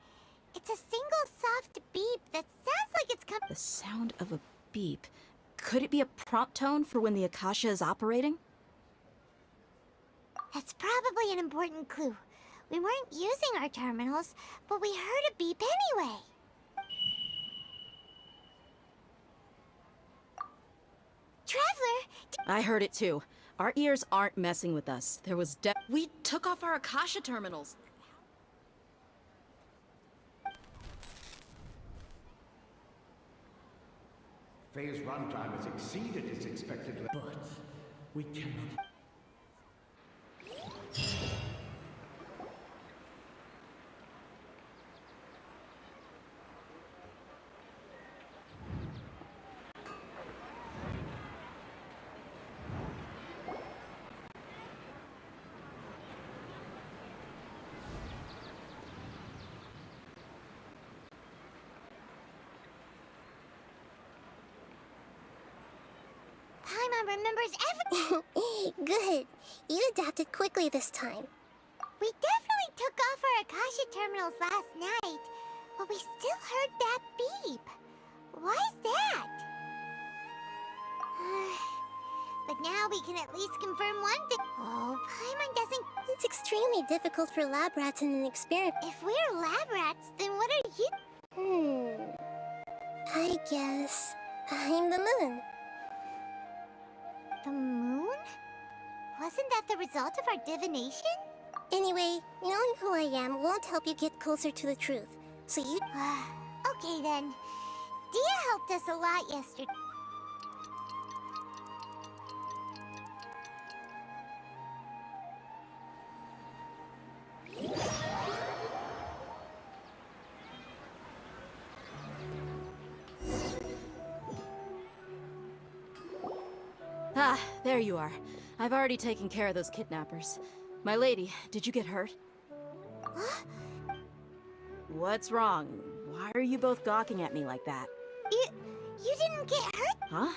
[SPEAKER 3] It's a single soft beep that sounds like it's
[SPEAKER 5] The sound of a beep. Could it be a prompt tone for when the Akasha is operating?
[SPEAKER 3] That's probably an important clue. We weren't using our terminals, but we heard a beep anyway. Traveler!
[SPEAKER 5] I heard it too. Our ears aren't messing with us. There was We took off our Akasha terminals.
[SPEAKER 11] Phase runtime has exceeded its expected level.
[SPEAKER 6] But we cannot...
[SPEAKER 3] Paimon remembers everything.
[SPEAKER 13] Good. You adapted quickly this time.
[SPEAKER 3] We definitely took off our Akasha terminals last night, but we still heard that beep. Why is that? But now we can at least confirm one thing. Oh, Paimon doesn't...
[SPEAKER 13] It's extremely difficult for lab rats in an experiment.
[SPEAKER 3] If we're lab rats, then what are you?
[SPEAKER 13] I guess... I'm the moon.
[SPEAKER 3] The moon? Wasn't that the result of our divination?
[SPEAKER 13] Anyway, knowing who I am won't help you get closer to the truth. So you...
[SPEAKER 3] Okay then. Dia helped us a lot yesterday.
[SPEAKER 5] Ah, there you are. I've already taken care of those kidnappers. My lady, did you get hurt? What's wrong? Why are you both gawking at me like that?
[SPEAKER 3] You didn't get hurt?
[SPEAKER 5] Huh?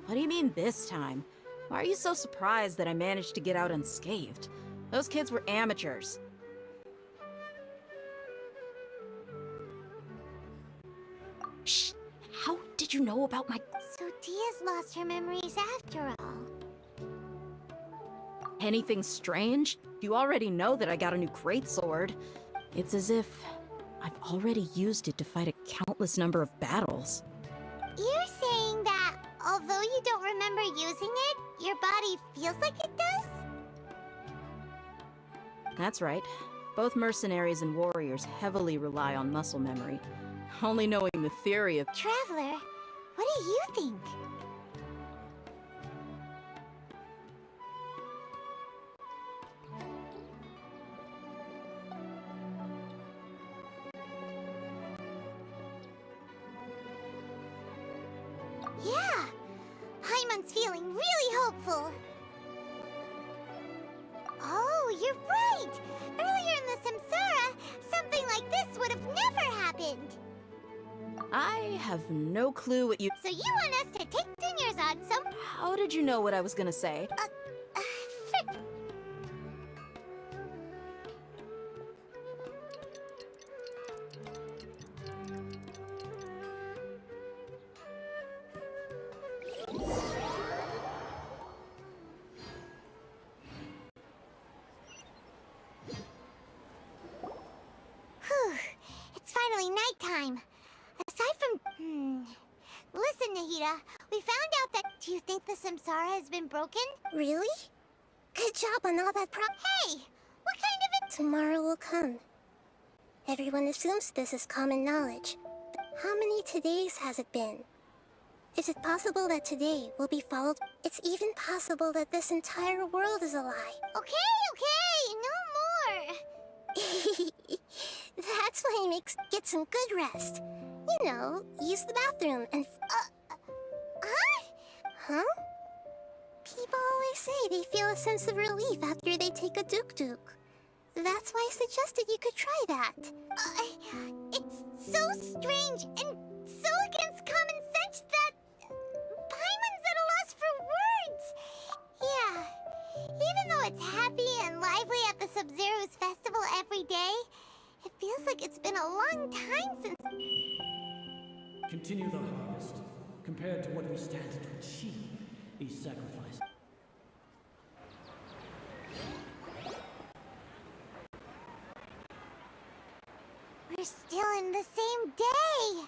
[SPEAKER 5] What do you mean this time? Why are you so surprised that I managed to get out unscathed? Those kids were amateurs. Shh! How did you know about my...
[SPEAKER 3] So Dia's lost her memories after all.
[SPEAKER 5] Anything strange? You already know that I got a new greatsword. It's as if I've already used it to fight a countless number of battles.
[SPEAKER 3] You're saying that although you don't remember using it, your body feels like it does?
[SPEAKER 5] That's right. Both mercenaries and warriors heavily rely on muscle memory. Only knowing the theory of...
[SPEAKER 3] Traveler, what do you think? Yeah! Paimon's feeling really hopeful. Oh, you're right! Earlier in the Samsara, something like this would have never happened.
[SPEAKER 5] I have no clue what you...
[SPEAKER 3] So you want us to take Juniors on some...
[SPEAKER 5] How did you know what I was gonna say?
[SPEAKER 3] Frick. time. Aside from... Listen, Nahida, we found out that... Do you think the samsara has been broken?
[SPEAKER 13] Really? Good job on all that
[SPEAKER 3] Hey! What kind of it?
[SPEAKER 13] Tomorrow will come. Everyone assumes this is common knowledge. How many todays has it been? Is it possible that today will be followed? It's even possible that this entire world is a lie.
[SPEAKER 3] Okay, no more!
[SPEAKER 13] That's why he get some good rest. You know, use the bathroom and... Huh? People always say they feel a sense of relief after they take a duk-duk. That's why I suggested you could try that.
[SPEAKER 3] It's so strange and so against common sense that... Paimon's at a loss for words. Yeah, even though it's happy and lively at the Sub-Zero's festival every day, it feels like it's been a long time since...
[SPEAKER 6] Continue the harvest. Compared to what we stand to achieve, these sacrifices.
[SPEAKER 3] We're still in the same day!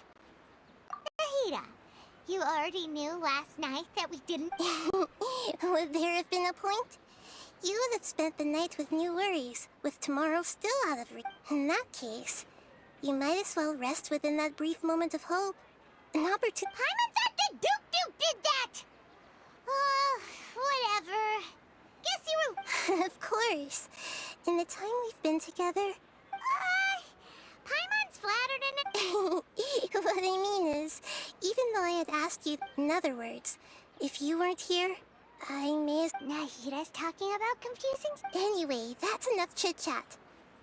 [SPEAKER 3] Nahida, you already knew last night that we didn't...
[SPEAKER 13] Would there have been a point? You would have spent the night with new worries, with tomorrow still out of reach. In that case, you might as well rest within that brief moment of hope. An opportunity...
[SPEAKER 3] Paimon's at the Duke did that! Whatever. Guess you were...
[SPEAKER 13] Of course. In the time we've been together...
[SPEAKER 3] Paimon's flattered in it.
[SPEAKER 13] What I mean is, even though I had asked you... In other words, if you weren't here, I may as...
[SPEAKER 3] Nahida's talking about confusing...
[SPEAKER 13] Anyway, that's enough chit-chat.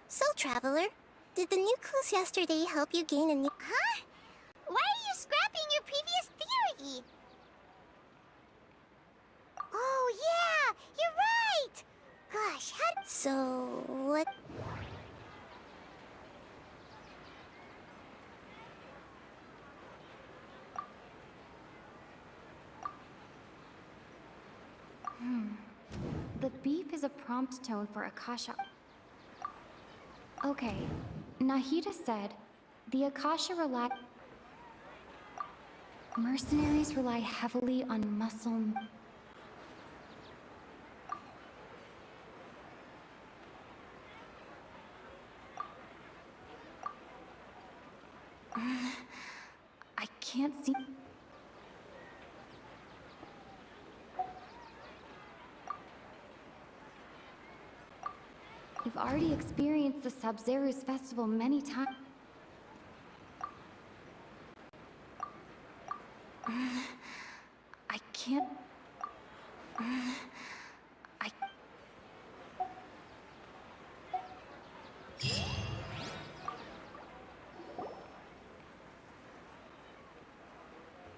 [SPEAKER 13] So, Traveler, did the new clues yesterday help you gain a new...
[SPEAKER 3] Huh? Why are you scrapping your previous theory? Oh, yeah! You're right! Gosh, how...
[SPEAKER 13] So, what...
[SPEAKER 14] The beep is a prompt tone for Akasha. Okay, Nahida said, the Akasha rely... Mercenaries rely heavily on muscle... I can't see... You've already experienced the Sub-Zero's festival many times. I can't...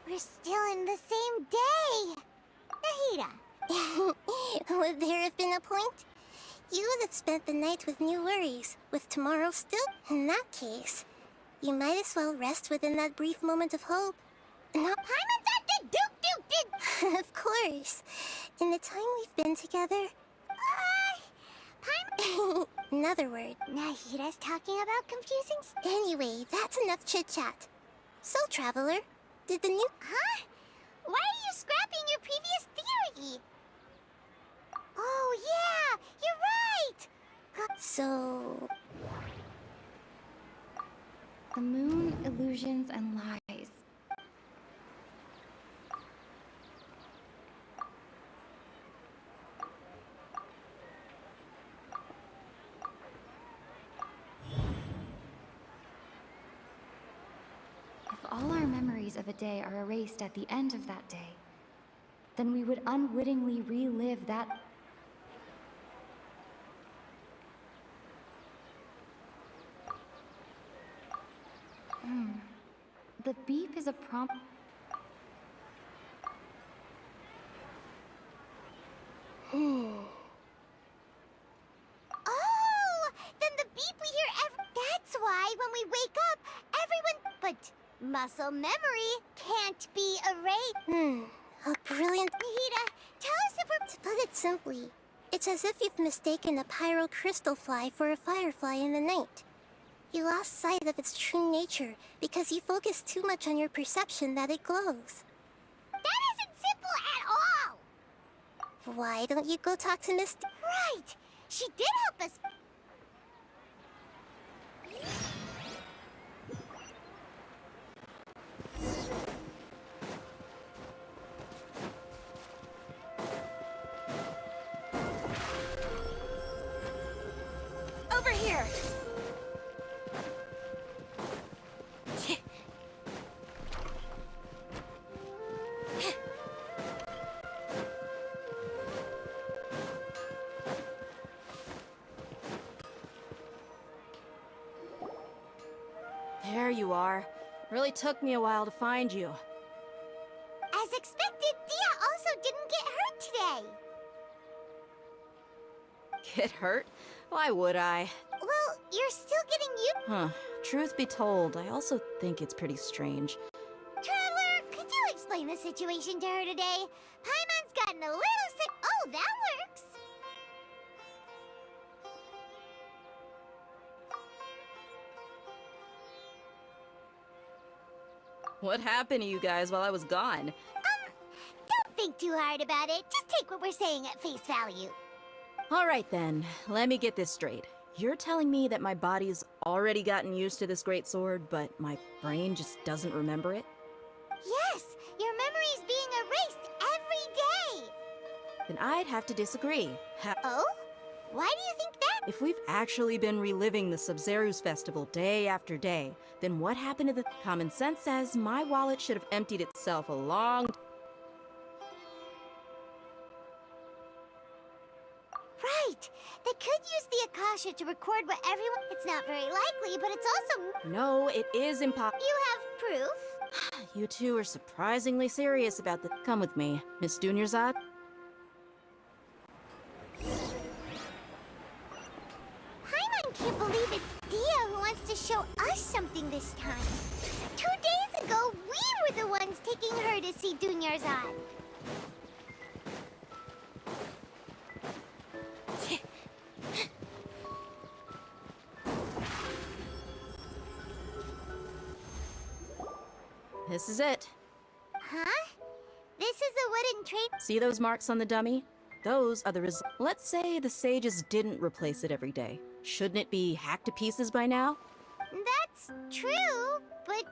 [SPEAKER 3] We're still in the same day! Nahida!
[SPEAKER 13] Would there have been a point? You would have spent the night with new worries, with tomorrow still... In that case, you might as well rest within that brief moment of hope.
[SPEAKER 3] Paimon's at the Duke did...
[SPEAKER 13] Of course. In the time we've been together...
[SPEAKER 3] Paimon...
[SPEAKER 13] In other words...
[SPEAKER 3] Nahida's talking about confusing...
[SPEAKER 13] Anyway, that's enough chit-chat. So, Traveler, did the new...
[SPEAKER 3] Huh? Why are you scrapping your previous theory? Oh, yeah! You're right!
[SPEAKER 13] So...
[SPEAKER 14] The moon, illusions, and lies. If all our memories of a day are erased at the end of that day, then we would unwittingly relive that... The beep is a prompt...
[SPEAKER 3] Oh! Then the beep we hear That's why when we wake up, everyone... But muscle memory can't be erased.
[SPEAKER 13] A brilliant...
[SPEAKER 3] Nahida, tell us if we're...
[SPEAKER 13] To put it simply, it's as if you've mistaken a pyro crystal fly for a firefly in the night. You lost sight of its true nature because you focus too much on your perception that it glows.
[SPEAKER 3] That isn't simple at all!
[SPEAKER 13] Why don't you go talk to Miss...
[SPEAKER 3] Right! She did help us...
[SPEAKER 4] Over here!
[SPEAKER 5] There you are. Really took me a while to find you.
[SPEAKER 3] As expected, Dia also didn't get hurt today.
[SPEAKER 5] Get hurt? Why would I?
[SPEAKER 3] Well, you're still getting used...
[SPEAKER 5] Huh. Truth be told, I also think it's pretty strange.
[SPEAKER 3] Traveler, could you explain the situation to her today? Paimon's gotten a little sick... Oh, that works!
[SPEAKER 5] What happened to you guys while I was gone?
[SPEAKER 3] Don't think too hard about it. Just take what we're saying at face value.
[SPEAKER 5] Alright then, let me get this straight. You're telling me that my body's already gotten used to this great sword, but my brain just doesn't remember it?
[SPEAKER 3] Yes, your memory's being erased every day.
[SPEAKER 5] Then I'd have to disagree.
[SPEAKER 3] Oh? Why do you think that?
[SPEAKER 5] If we've actually been reliving the Sub-Zeru's festival day after day, then what happened to the... Common sense says my wallet should have emptied itself a long...
[SPEAKER 3] Right! They could use the Akasha to record what everyone... It's not very likely, but it's also...
[SPEAKER 5] No, it is impossible.
[SPEAKER 3] You have proof?
[SPEAKER 5] You two are surprisingly serious about this. Come with me, Miss Dunyarzad.
[SPEAKER 3] Paimon can't believe it's Dia who wants to show us something this time. 2 days ago, we were the ones taking her to see Dunyarzad.
[SPEAKER 5] This is it.
[SPEAKER 3] Huh? This is a wooden trade...
[SPEAKER 5] See those marks on the dummy? Those are the Let's say the sages didn't replace it every day. Shouldn't it be hacked to pieces by now?
[SPEAKER 3] That's true, but...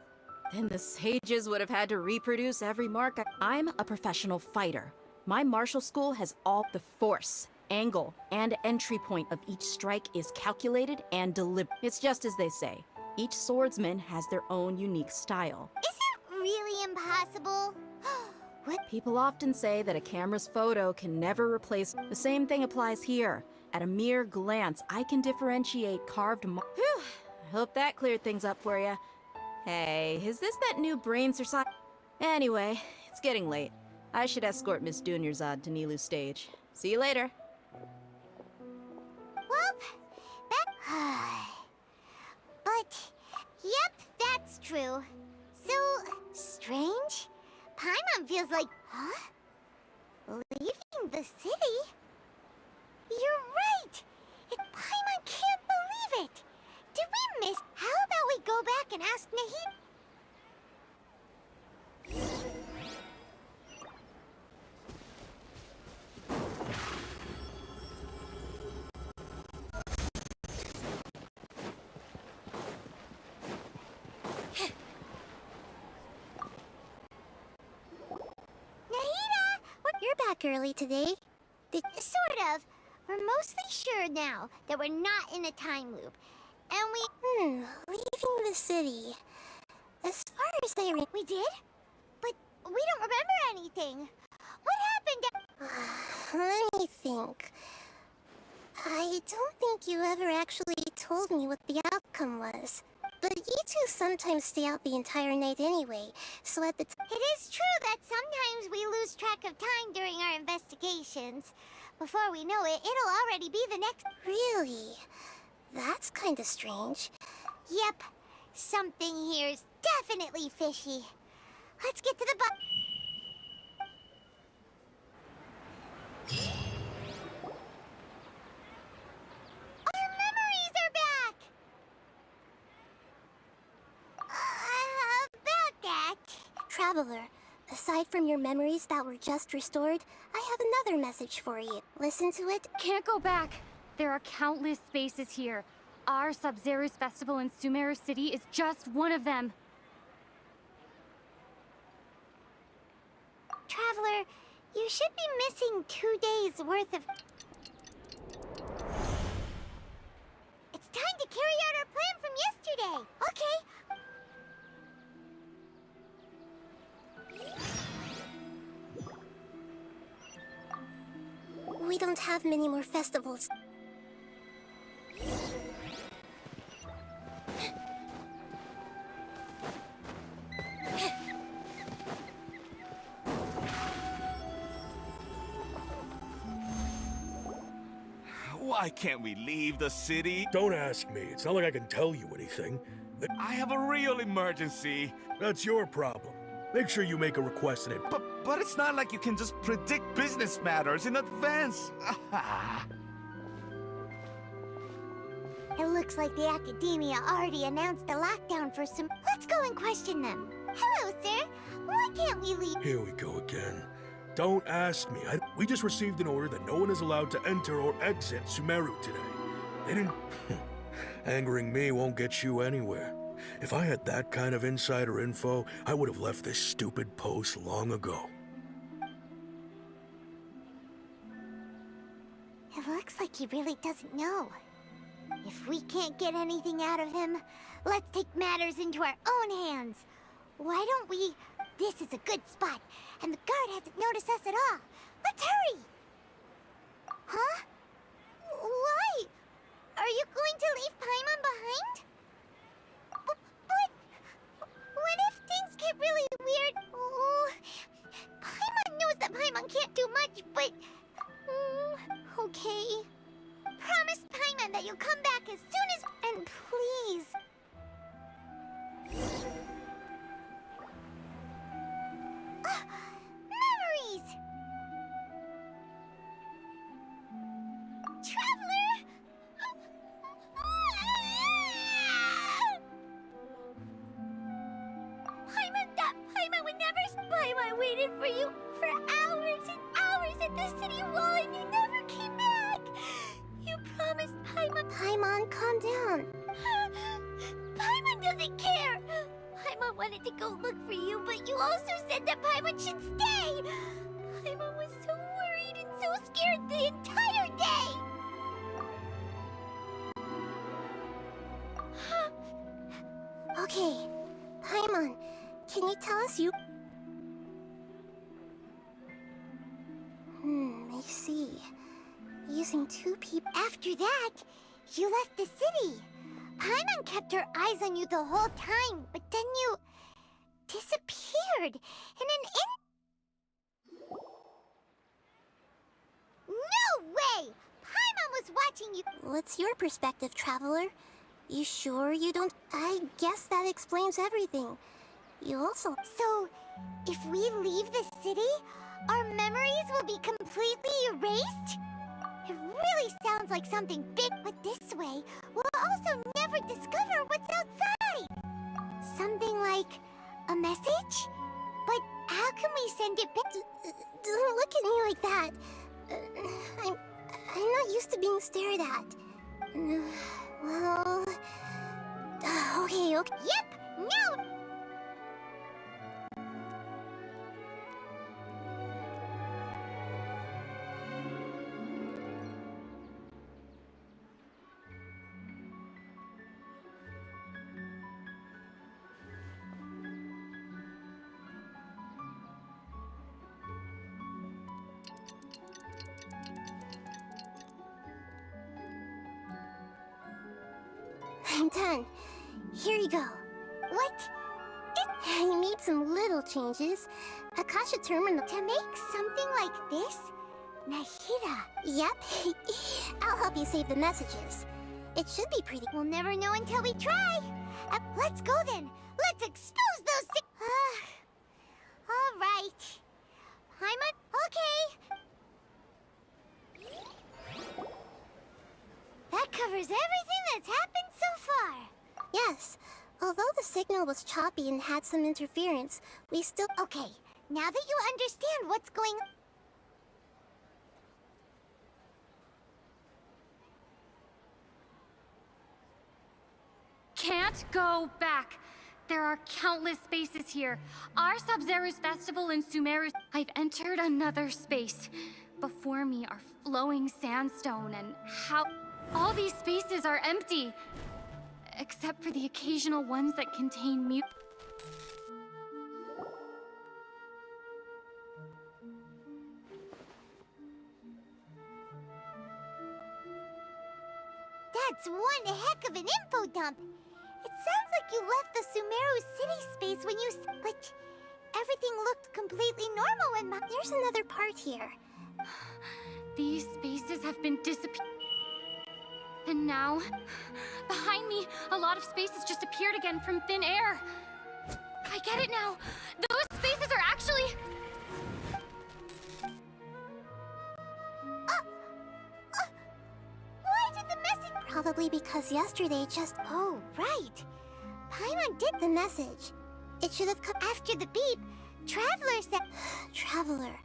[SPEAKER 5] Then the sages would have had to reproduce every mark. I'm a professional fighter. My martial school has all the force, angle, and entry point of each strike is calculated and deliberate. It's just as they say. Each swordsman has their own unique style.
[SPEAKER 3] Is it really impossible? What?
[SPEAKER 5] People often say that a camera's photo can never replace... The same thing applies here. At a mere glance, I can differentiate carved Whew! I hope that cleared things up for you. Hey, is this that new brain exercise? Anyway, it's getting late. I should escort Miss Dunyarzad to Nilu's stage. See you later.
[SPEAKER 3] Well, that... But, yep, that's true. So, strange? Paimon feels like... Huh? Leaving the city? You're right! Paimon can't believe it! Did we miss... How about we go back and ask Nahida?
[SPEAKER 13] You're back early today.
[SPEAKER 3] Sort of. We're mostly sure now that we're not in a time loop. And
[SPEAKER 13] Leaving the city. As far as I
[SPEAKER 3] We did? But we don't remember anything. What happened?
[SPEAKER 13] Let me think. I don't think you ever actually told me what the outcome was. But you two sometimes stay out the entire night anyway, so at the
[SPEAKER 3] It is true that sometimes we lose track of time during our investigations. Before we know it, it'll already be the next...
[SPEAKER 13] Really? That's kinda strange.
[SPEAKER 3] Yep. Something here's definitely fishy. Let's get to the Our memories are back!
[SPEAKER 13] Traveler, aside from your memories that were just restored, I have another message for you. Listen to it.
[SPEAKER 14] Can't go back. There are countless spaces here. Our Sub-Zero's festival in Sumeru City is just one of them.
[SPEAKER 3] Traveler, you should be missing 2 days worth of... It's time to carry out our plan from yesterday. Okay.
[SPEAKER 13] We don't have many more festivals.
[SPEAKER 16] Why can't we leave the city?
[SPEAKER 17] Don't ask me. It's not like I can tell you anything.
[SPEAKER 16] I have a real emergency.
[SPEAKER 17] That's your problem. Make sure you make a request in it.
[SPEAKER 16] But it's not like you can just predict business matters in advance.
[SPEAKER 3] It looks like the Academia already announced a lockdown for some... Let's go and question them. Hello, sir. Why can't we leave?
[SPEAKER 17] Here we go again. Don't ask me. We just received an order that no one is allowed to enter or exit Sumeru today. They didn't... Angering me won't get you anywhere. If I had that kind of insider info, I would have left this stupid post long ago.
[SPEAKER 3] It looks like he really doesn't know. If we can't get anything out of him, let's take matters into our own hands. Why don't we... This is a good spot, and the guard hasn't noticed us at all. Let's hurry! Huh? Why? Are you going to leave Paimon behind? But... What if things get really weird? Oh, Paimon knows that Paimon can't do much, but... okay. Promise Paimon that you'll come back as soon as... And please... Memories! Traveler! Paimon would never... Paimon waited for you for hours and hours at the city wall and you never came back! You promised Paimon...
[SPEAKER 13] Paimon, calm down.
[SPEAKER 3] Paimon doesn't care! Paimon wanted to go look for you, but you also said that Paimon should stay! Paimon was so worried and so scared the entire day!
[SPEAKER 13] Okay, Paimon, can you tell us you... I see. Using 2 people...
[SPEAKER 3] After that, you left the city. Paimon kept her eyes on you the whole time, but then you... disappeared in an No way! Paimon was watching you...
[SPEAKER 13] What's your perspective, Traveler? You sure you don't... I guess that explains everything. You also...
[SPEAKER 3] So, if we leave the city, our memories will be completely erased? It really sounds like something big, but this way, we'll also never discover what's outside. Something like a message? But how can we send it back?
[SPEAKER 13] Don't look at me like that. I'm not used to being stared at. Well... okay.
[SPEAKER 3] Yep! No!
[SPEAKER 13] I'm done. Here you go.
[SPEAKER 3] What?
[SPEAKER 13] I made some little changes. Akasha Terminal.
[SPEAKER 3] To make something like this? Nahida.
[SPEAKER 13] Yep. I'll help you save the messages. It should be pretty...
[SPEAKER 3] We'll never know until we try. Let's go then. Let's expose those things. All right. Paimon, okay. That covers everything that's happened so far.
[SPEAKER 13] Yes. Although the signal was choppy and had some interference. We still...
[SPEAKER 3] Okay, now that you understand what's going on...
[SPEAKER 14] Can't go back. There are countless spaces here. Our Sub-Zero's festival in Sumeru. I've entered another space. Before me are flowing sandstone and how... All these spaces are empty. Except for the occasional ones that contain mute...
[SPEAKER 3] That's one heck of an info dump. It sounds like you left the Sumeru city space when you... But everything looked completely normal when
[SPEAKER 13] There's another part here.
[SPEAKER 14] These spaces have been disappeared. And now, behind me, a lot of spaces just appeared again from thin air. I get it now. Those spaces are actually...
[SPEAKER 3] Why did the message...
[SPEAKER 13] Probably because yesterday just...
[SPEAKER 3] Oh, right. Paimon did
[SPEAKER 13] the message.
[SPEAKER 3] It should have come after the beep. Traveler said...
[SPEAKER 13] Traveler.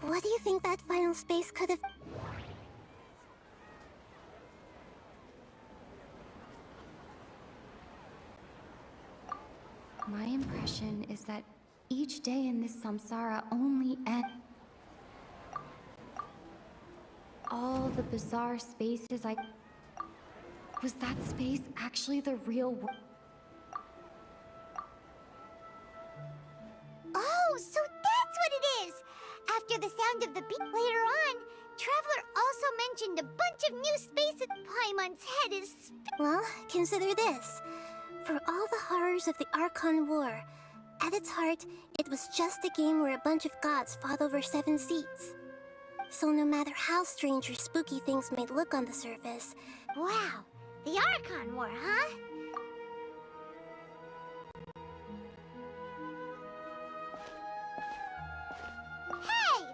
[SPEAKER 13] What do you think that final space could have...
[SPEAKER 14] My impression is that each day in this samsara only ends. All the bizarre spaces I... Was that space actually the real world?
[SPEAKER 3] Oh, so that's what it is! After the sound of the beep later on, Traveler also mentioned a bunch of new spaces. Paimon's head is...
[SPEAKER 13] Well, consider this. For all the horrors of the Archon War, at its heart, it was just a game where a bunch of gods fought over 7 seats. So no matter how strange or spooky things may look on the surface...
[SPEAKER 3] Wow, the Archon War, huh? Hey!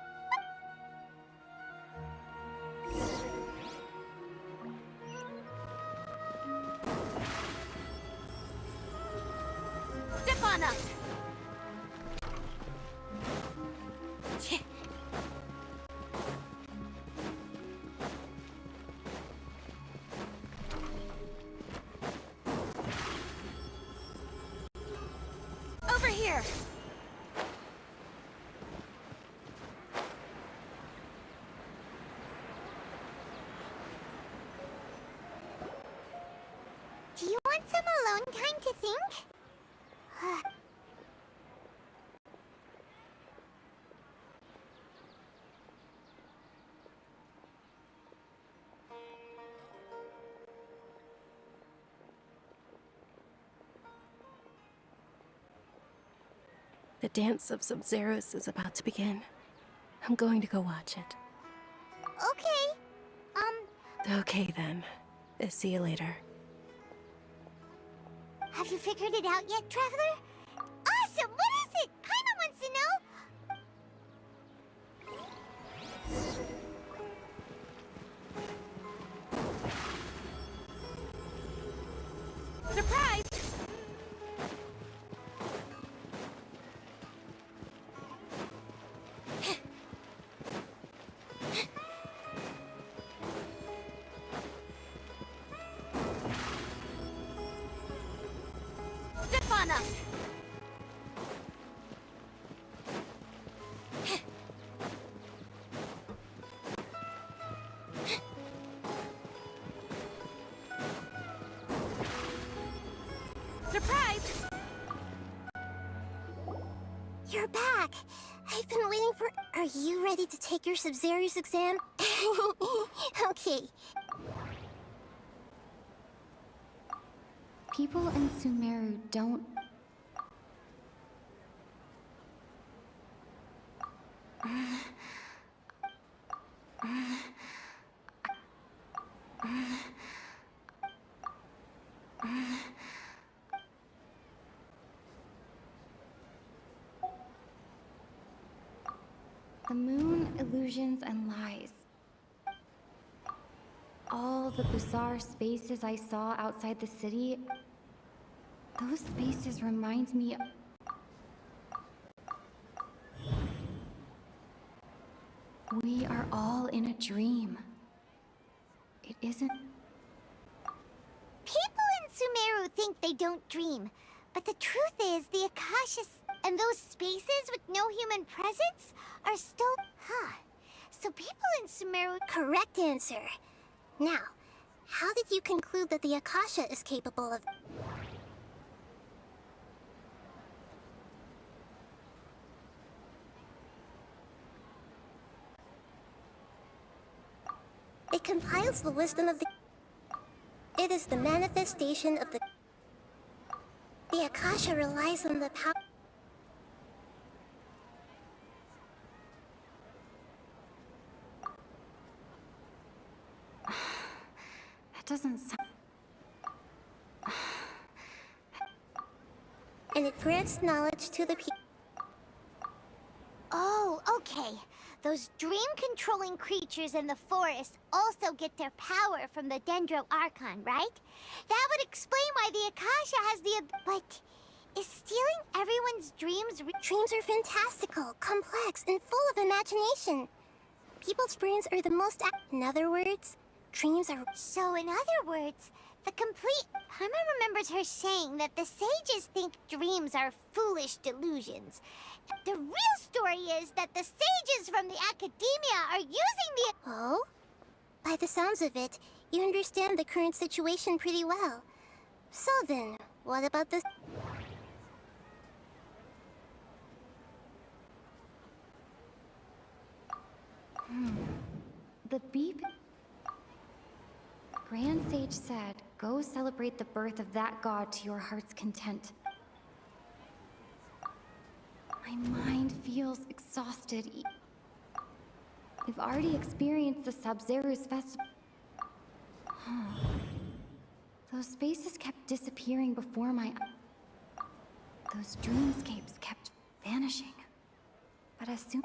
[SPEAKER 14] Step on up! Over here!
[SPEAKER 3] Do you want some alone time to think?
[SPEAKER 4] The dance of Sub-Zeros is about to begin. I'm going to go watch it.
[SPEAKER 3] Okay.
[SPEAKER 4] Okay then. See you later.
[SPEAKER 3] Have you figured it out yet, Traveler? Awesome! What is it? Paimon wants to know!
[SPEAKER 14] Surprise! Step on up! Surprise!
[SPEAKER 13] You're back! I've been waiting for... Are you ready to take your Sub-Zero's exam? Okay.
[SPEAKER 14] People in Sumeru don't... The moon, illusions, and lies. All the bizarre spaces I saw outside the city, Those spaces remind me. We are all in a dream. It isn't.
[SPEAKER 3] People in Sumeru think they don't dream, but the truth is the Akashas and those spaces with no human presence are still... Huh. So people in Sumeru...
[SPEAKER 13] Correct answer. Now, how did you conclude that the Akasha is capable of... It compiles the wisdom of the... It is the manifestation of the... The Akasha relies on the power...
[SPEAKER 14] That doesn't sound...
[SPEAKER 13] And it grants knowledge to the people.
[SPEAKER 3] Oh, okay. Those dream-controlling creatures in the forest also get their power from the Dendro Archon, right? That would explain why the Akasha has the But is stealing everyone's dreams...
[SPEAKER 13] Dreams are fantastical, complex, and full of imagination. People's brains are the most... In other words, dreams are...
[SPEAKER 3] So in other words, the complete... Paimon remembers her saying that the sages think dreams are foolish delusions. The real story is that the sages from the academia are using the...
[SPEAKER 13] Oh? By the sounds of it, you understand the current situation pretty well. So then, what about this...
[SPEAKER 14] The beep... Grand Sage said, go celebrate the birth of that god to your heart's content. My mind feels exhausted. We've already experienced the Sub-Zeru's festival. Huh. Those spaces kept disappearing before my... Those dreamscapes kept vanishing. But as soon...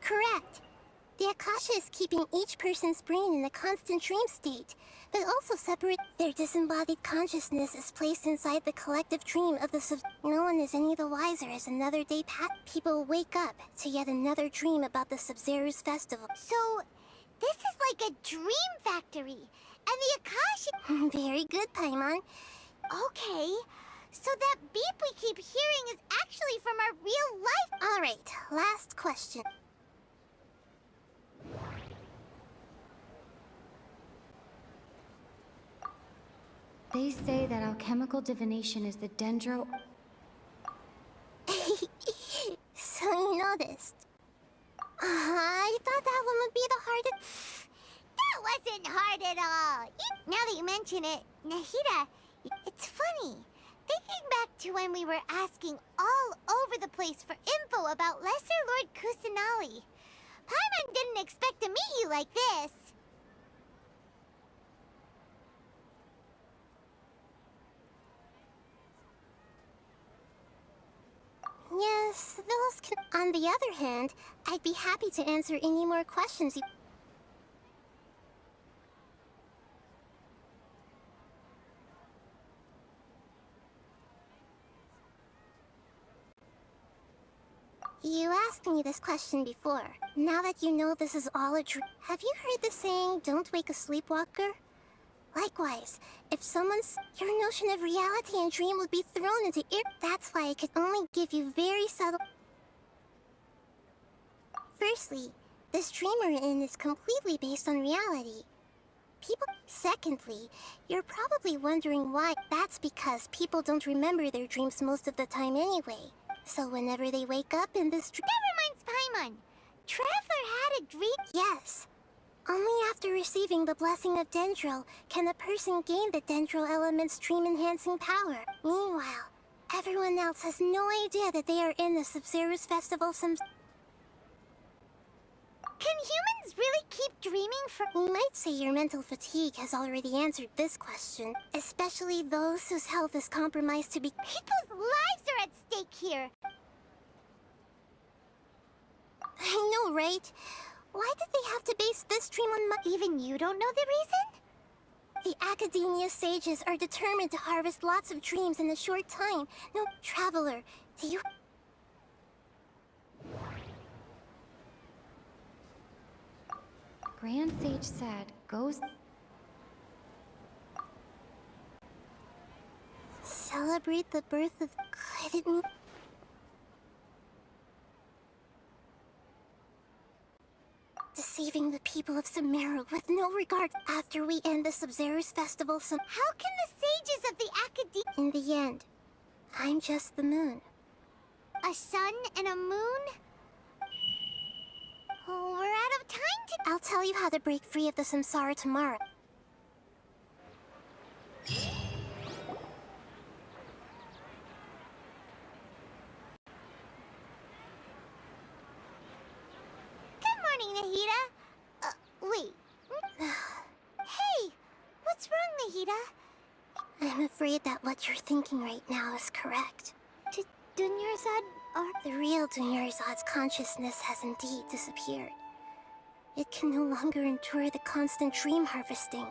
[SPEAKER 13] Correct. The Akasha is keeping each person's brain in a constant dream state, but also separate. Their disembodied consciousness is placed inside the collective dream of the No one is any the wiser as another day people wake up to yet another dream about the Sub-Zeru's festival.
[SPEAKER 3] So, this is like a dream factory, and the Akasha...
[SPEAKER 13] Very good, Paimon.
[SPEAKER 3] Okay, so that beep we keep hearing is actually from our real life...
[SPEAKER 13] Alright, last question.
[SPEAKER 14] They say that alchemical divination is the Dendro...
[SPEAKER 13] So you noticed. I thought that one would be the hardest...
[SPEAKER 3] That wasn't hard at all! Now that you mention it, Nahida, it's funny. Thinking back to when we were asking all over the place for info about Lesser Lord Kusanali, Paimon didn't expect to meet you like this.
[SPEAKER 13] Yes, those can... On the other hand, I'd be happy to answer any more questions you... You asked me this question before. Now that you know this is all a dream... Have you heard the saying, don't wake a sleepwalker? Likewise, if someone's... Your notion of reality and dream would be thrown into air. That's why I could only give you very subtle... Firstly, this dream we're in is completely based on reality. People... Secondly, you're probably wondering why. That's because people don't remember their dreams most of the time anyway. So whenever they wake up in this dream...
[SPEAKER 3] That reminds Paimon. Traveler had a dream...
[SPEAKER 13] Yes. Only after receiving the blessing of Dendro can a person gain the Dendro element's dream-enhancing power. Meanwhile, everyone else has no idea that they are in the Sub-Zeru's festival.
[SPEAKER 3] Can humans really keep dreaming for—
[SPEAKER 13] You might say your mental fatigue has already answered this question, especially those whose health is compromised to be—
[SPEAKER 3] People's lives are at stake here!
[SPEAKER 13] I know, right? Why did they have to base this dream on my—
[SPEAKER 3] Even you don't know the reason?
[SPEAKER 13] The Academia sages are determined to harvest lots of dreams in a short time. No, Traveler, do you—
[SPEAKER 14] Grand Sage said, "Goes."
[SPEAKER 13] Celebrate the birth of— I didn't— Deceiving the people of Sumeru with no regard. After we end the Sabzerus festival,
[SPEAKER 3] How can the sages of the Academia—
[SPEAKER 13] In the end, I'm just the moon.
[SPEAKER 3] A sun and a moon? Oh, we're out of time to—
[SPEAKER 13] I'll tell you how to break free of the samsara tomorrow.
[SPEAKER 3] Good morning, Nahida. Wait. Hey, what's wrong, Nahida?
[SPEAKER 13] I'm afraid that what you're thinking right now is correct.
[SPEAKER 3] Did Dunyarzad or—
[SPEAKER 13] The real Dunyarzad's consciousness has indeed disappeared. It can no longer endure the constant dream harvesting.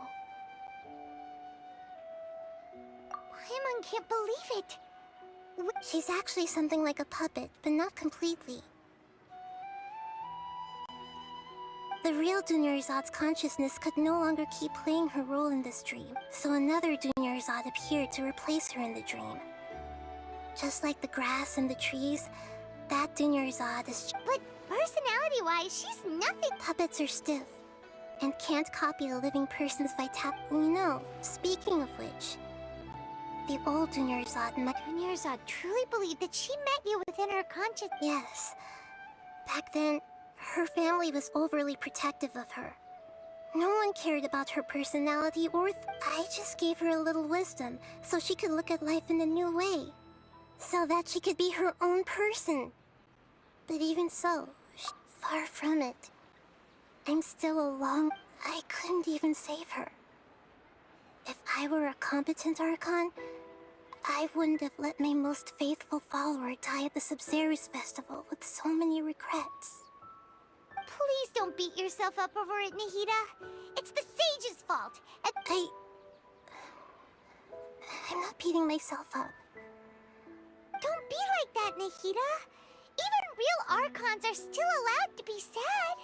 [SPEAKER 3] Paimon can't believe it.
[SPEAKER 13] She's actually something like a puppet, but not completely. The real Dunyarzad's consciousness could no longer keep playing her role in this dream, so another Dunyarzad appeared to replace her in the dream. Just like the grass and the trees, that Dunyarzad is—
[SPEAKER 3] But personality-wise, she's nothing.
[SPEAKER 13] Puppets are stiff, and can't copy a living person's vitality. You know, speaking of which, the old Dunyarzad—
[SPEAKER 3] Dunyarzad truly believed that she met you within her conscious—
[SPEAKER 13] Yes. Back then, her family was overly protective of her. No one cared about her personality or— I just gave her a little wisdom so she could look at life in a new way. So that she could be her own person. But even so, far from it. I'm still alone. I couldn't even save her. If I were a competent Archon, I wouldn't have let my most faithful follower die at the Sabzerus festival with so many regrets.
[SPEAKER 3] Please don't beat yourself up over it, Nahida. It's the sage's fault. And
[SPEAKER 13] I'm not beating myself up.
[SPEAKER 3] Don't be like that, Nahida. Even real Archons are still allowed to be sad.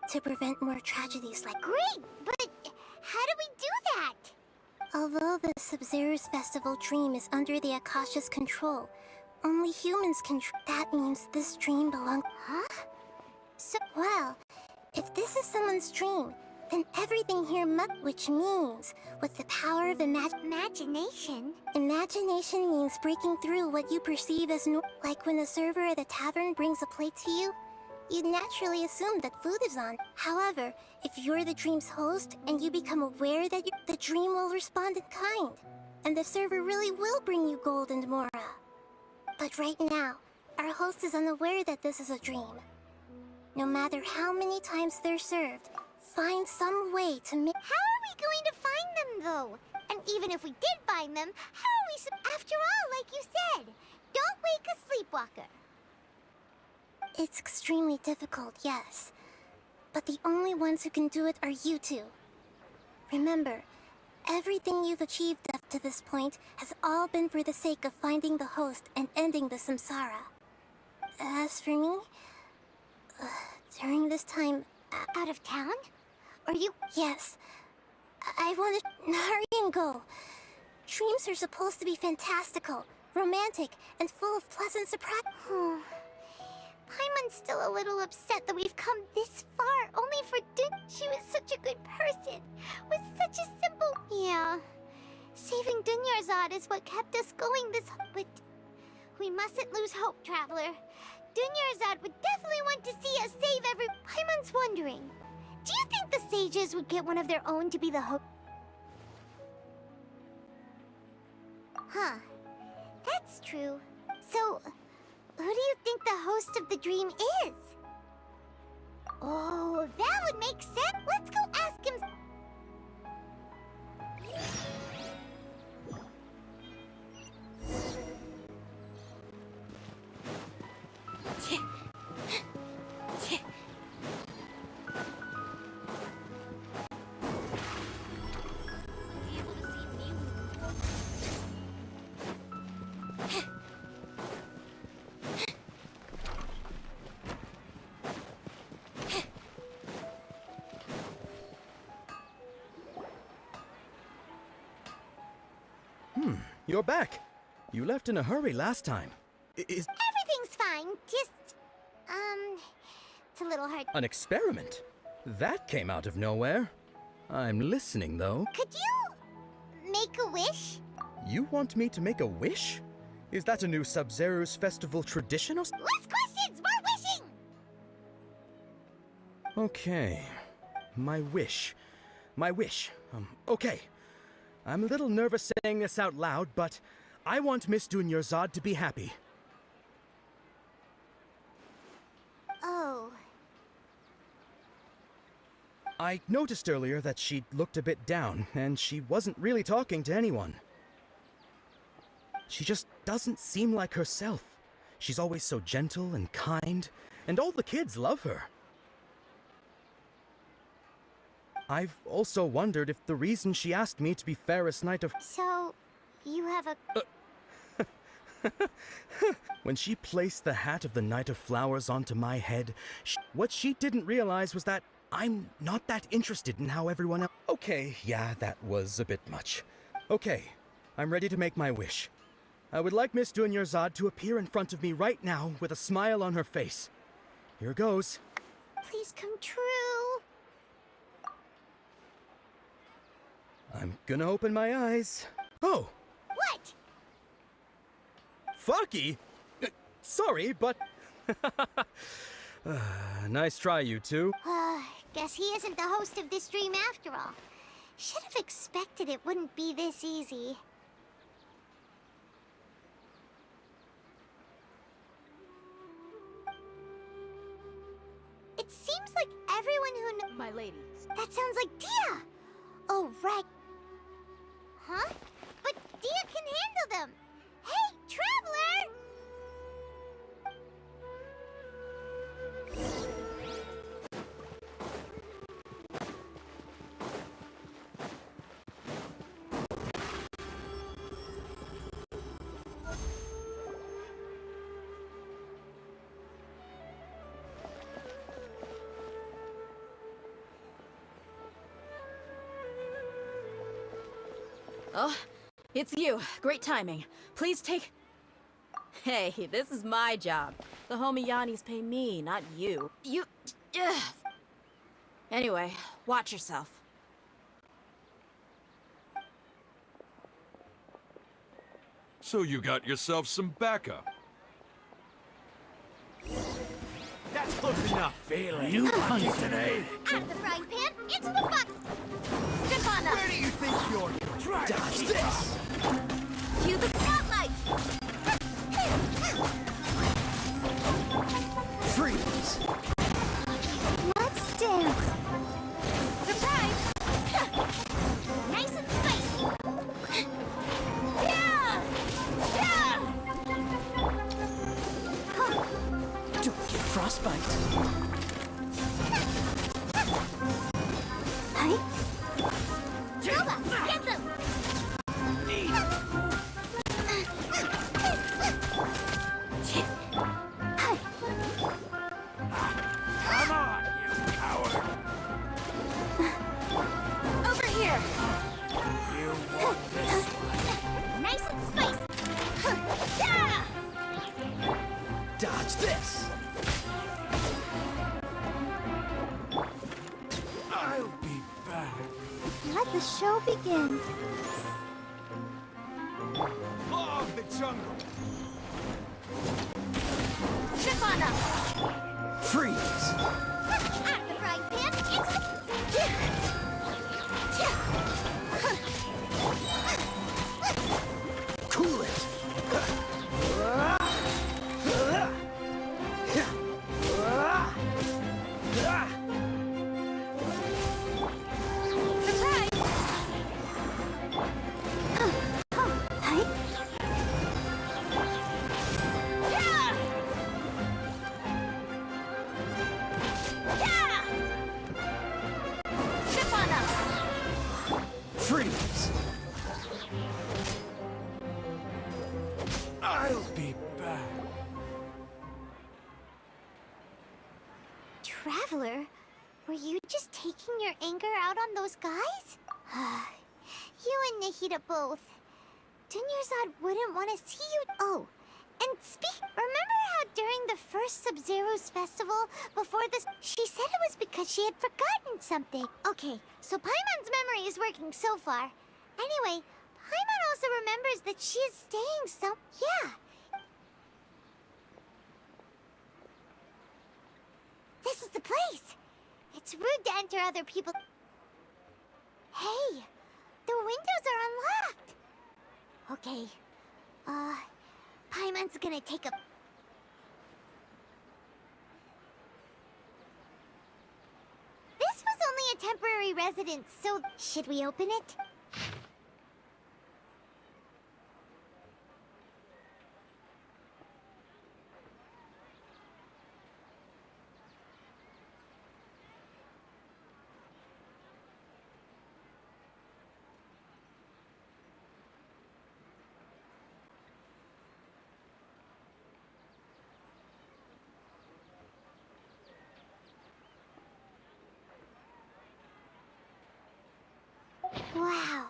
[SPEAKER 13] To prevent more tragedies like—
[SPEAKER 3] Great, but how do we do that?
[SPEAKER 13] Although the Sabzerus festival dream is under the Akasha's control, only humans can— That means this dream belongs—
[SPEAKER 3] Huh?
[SPEAKER 13] So, well, if this is someone's dream, then everything here which means, with the power of
[SPEAKER 3] imagination.
[SPEAKER 13] Imagination means breaking through what you perceive as like when a server at a tavern brings a plate to you, you'd naturally assume that food is on. However, if you're the dream's host and you become aware that the dream will respond in kind, and the server really will bring you gold and mora. But right now, our host is unaware that this is a dream. No matter how many times they're served, find some way to make—
[SPEAKER 3] How are we going to find them, though? And even if we did find them, how are we— After all, like you said, don't wake a sleepwalker.
[SPEAKER 13] It's extremely difficult, yes. But the only ones who can do it are you two. Remember, everything you've achieved up to this point has all been for the sake of finding the host and ending the samsara. As for me, during this time—
[SPEAKER 3] Out of town? Are you—
[SPEAKER 13] Yes. I want to— Hurry and go. Dreams are supposed to be fantastical, romantic, and full of pleasant surprise.
[SPEAKER 3] Paimon's still a little upset that we've come this far, only for She was such a good person, with such a simple— Yeah. Saving Dunyarzad is what kept us going this— But we mustn't lose hope, Traveler. Dunyarzad would definitely want to see us save every— Paimon's wondering, do you think the sages would get one of their own to be the host? Huh. That's true. So, Who do you think the host of the dream is? Oh, that would make sense. Let's go ask him.
[SPEAKER 8] You're back. You left in a hurry last time. Is
[SPEAKER 3] Everything's fine. Just, it's a little hard.
[SPEAKER 8] an experiment? That came out of nowhere. I'm listening, though.
[SPEAKER 3] Could you make a wish?
[SPEAKER 8] You want me to make a wish? Is that a new Sub-Zero's festival tradition or
[SPEAKER 3] Less questions, more wishing!
[SPEAKER 8] Okay. My wish. Okay. I'm a little nervous saying this out loud, but I want Miss Dunyarzad to be happy.
[SPEAKER 3] Oh.
[SPEAKER 8] I noticed earlier that she looked a bit down, and she wasn't really talking to anyone. She just doesn't seem like herself. She's always so gentle and kind, and all the kids love her. I've also wondered if the reason she asked me to be fairest knight of...
[SPEAKER 3] So, you have a...
[SPEAKER 8] When she placed the hat of the Knight of Flowers onto my head, what she didn't realize was that I'm not that interested in how everyone else... Okay, yeah, that was a bit much. Okay, I'm ready to make my wish. I would like Miss Dunyarzad to appear in front of me right now with a smile on her face. Here goes.
[SPEAKER 3] Please come true.
[SPEAKER 8] I'm gonna open my eyes. Oh!
[SPEAKER 3] What?
[SPEAKER 8] Fucky? Sorry, but... nice try, you two.
[SPEAKER 3] Guess he isn't the host of this dream after all. Should have expected it wouldn't be this easy. It seems like everyone who
[SPEAKER 5] My ladies.
[SPEAKER 3] That sounds like Dia! Oh, right. Huh? But Dia can handle them! Hey, Traveler!
[SPEAKER 5] Oh, it's you. Great timing. Please take... Hey, this is my job. The homie Yannis pay me, not you. You... Ugh. Anyway, watch yourself.
[SPEAKER 2] So you got yourself some backup.
[SPEAKER 16] That's close enough.
[SPEAKER 15] Feeling new punch today.
[SPEAKER 3] Out of the frying pan, into the pot! Stefana!
[SPEAKER 16] Where do you think you're trying?
[SPEAKER 8] Dodge this!
[SPEAKER 3] Cue the spotlight!
[SPEAKER 8] Freeze!
[SPEAKER 3] Let's dance! Surprise! Nice and spicy! Yeah! Yeah!
[SPEAKER 1] Don't get frostbite.
[SPEAKER 3] Hey? Trova, get them!
[SPEAKER 15] Come on, you coward.
[SPEAKER 3] Over here!
[SPEAKER 15] You want this one.
[SPEAKER 3] Nice and spicy! Yeah!
[SPEAKER 8] Dodge this!
[SPEAKER 15] I'll be back.
[SPEAKER 3] Let the show begin.
[SPEAKER 16] Law of the jungle.
[SPEAKER 3] Stefana!
[SPEAKER 8] Freeze!
[SPEAKER 3] Out of the frying pan, into
[SPEAKER 8] Cool it!
[SPEAKER 15] Freeze! I'll be back.
[SPEAKER 3] Traveler, were you just taking your anger out on those guys? You and Nahida both. Dunyarzad wouldn't want to see you. Oh, and remember how during the first Sub-Zero's festival, before this, she said it was because she had forgotten something. Okay, so Paimon's memory is working so far. Anyway, Paimon also remembers that she is staying yeah. This is the place. It's rude to enter other people. Hey, the windows are unlocked. Okay, Paimon's gonna take a... This was only a temporary residence, so should we open it? Wow.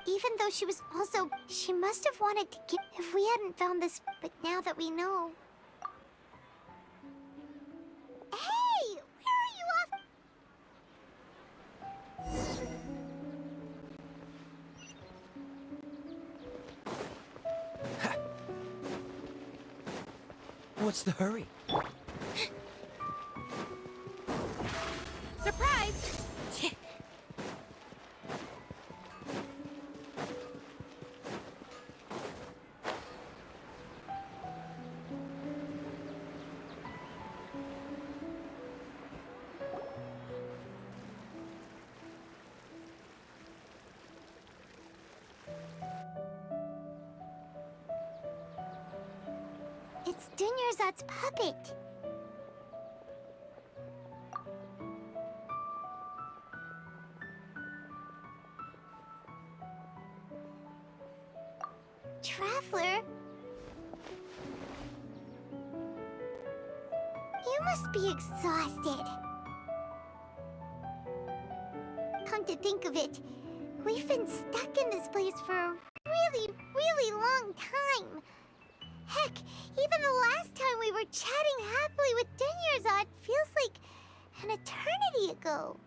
[SPEAKER 3] Even though she was also... She must have wanted to get... If we hadn't found this... But now that we know... Hey! Where are you off?
[SPEAKER 1] What's the hurry?
[SPEAKER 3] Surprise! It's Dunyarzad's puppet. Traveler? You must be exhausted. Come to think of it, we've been stuck in this place for a really long time. Heck, even the last time we were chatting happily with Dunyarzad feels like an eternity ago.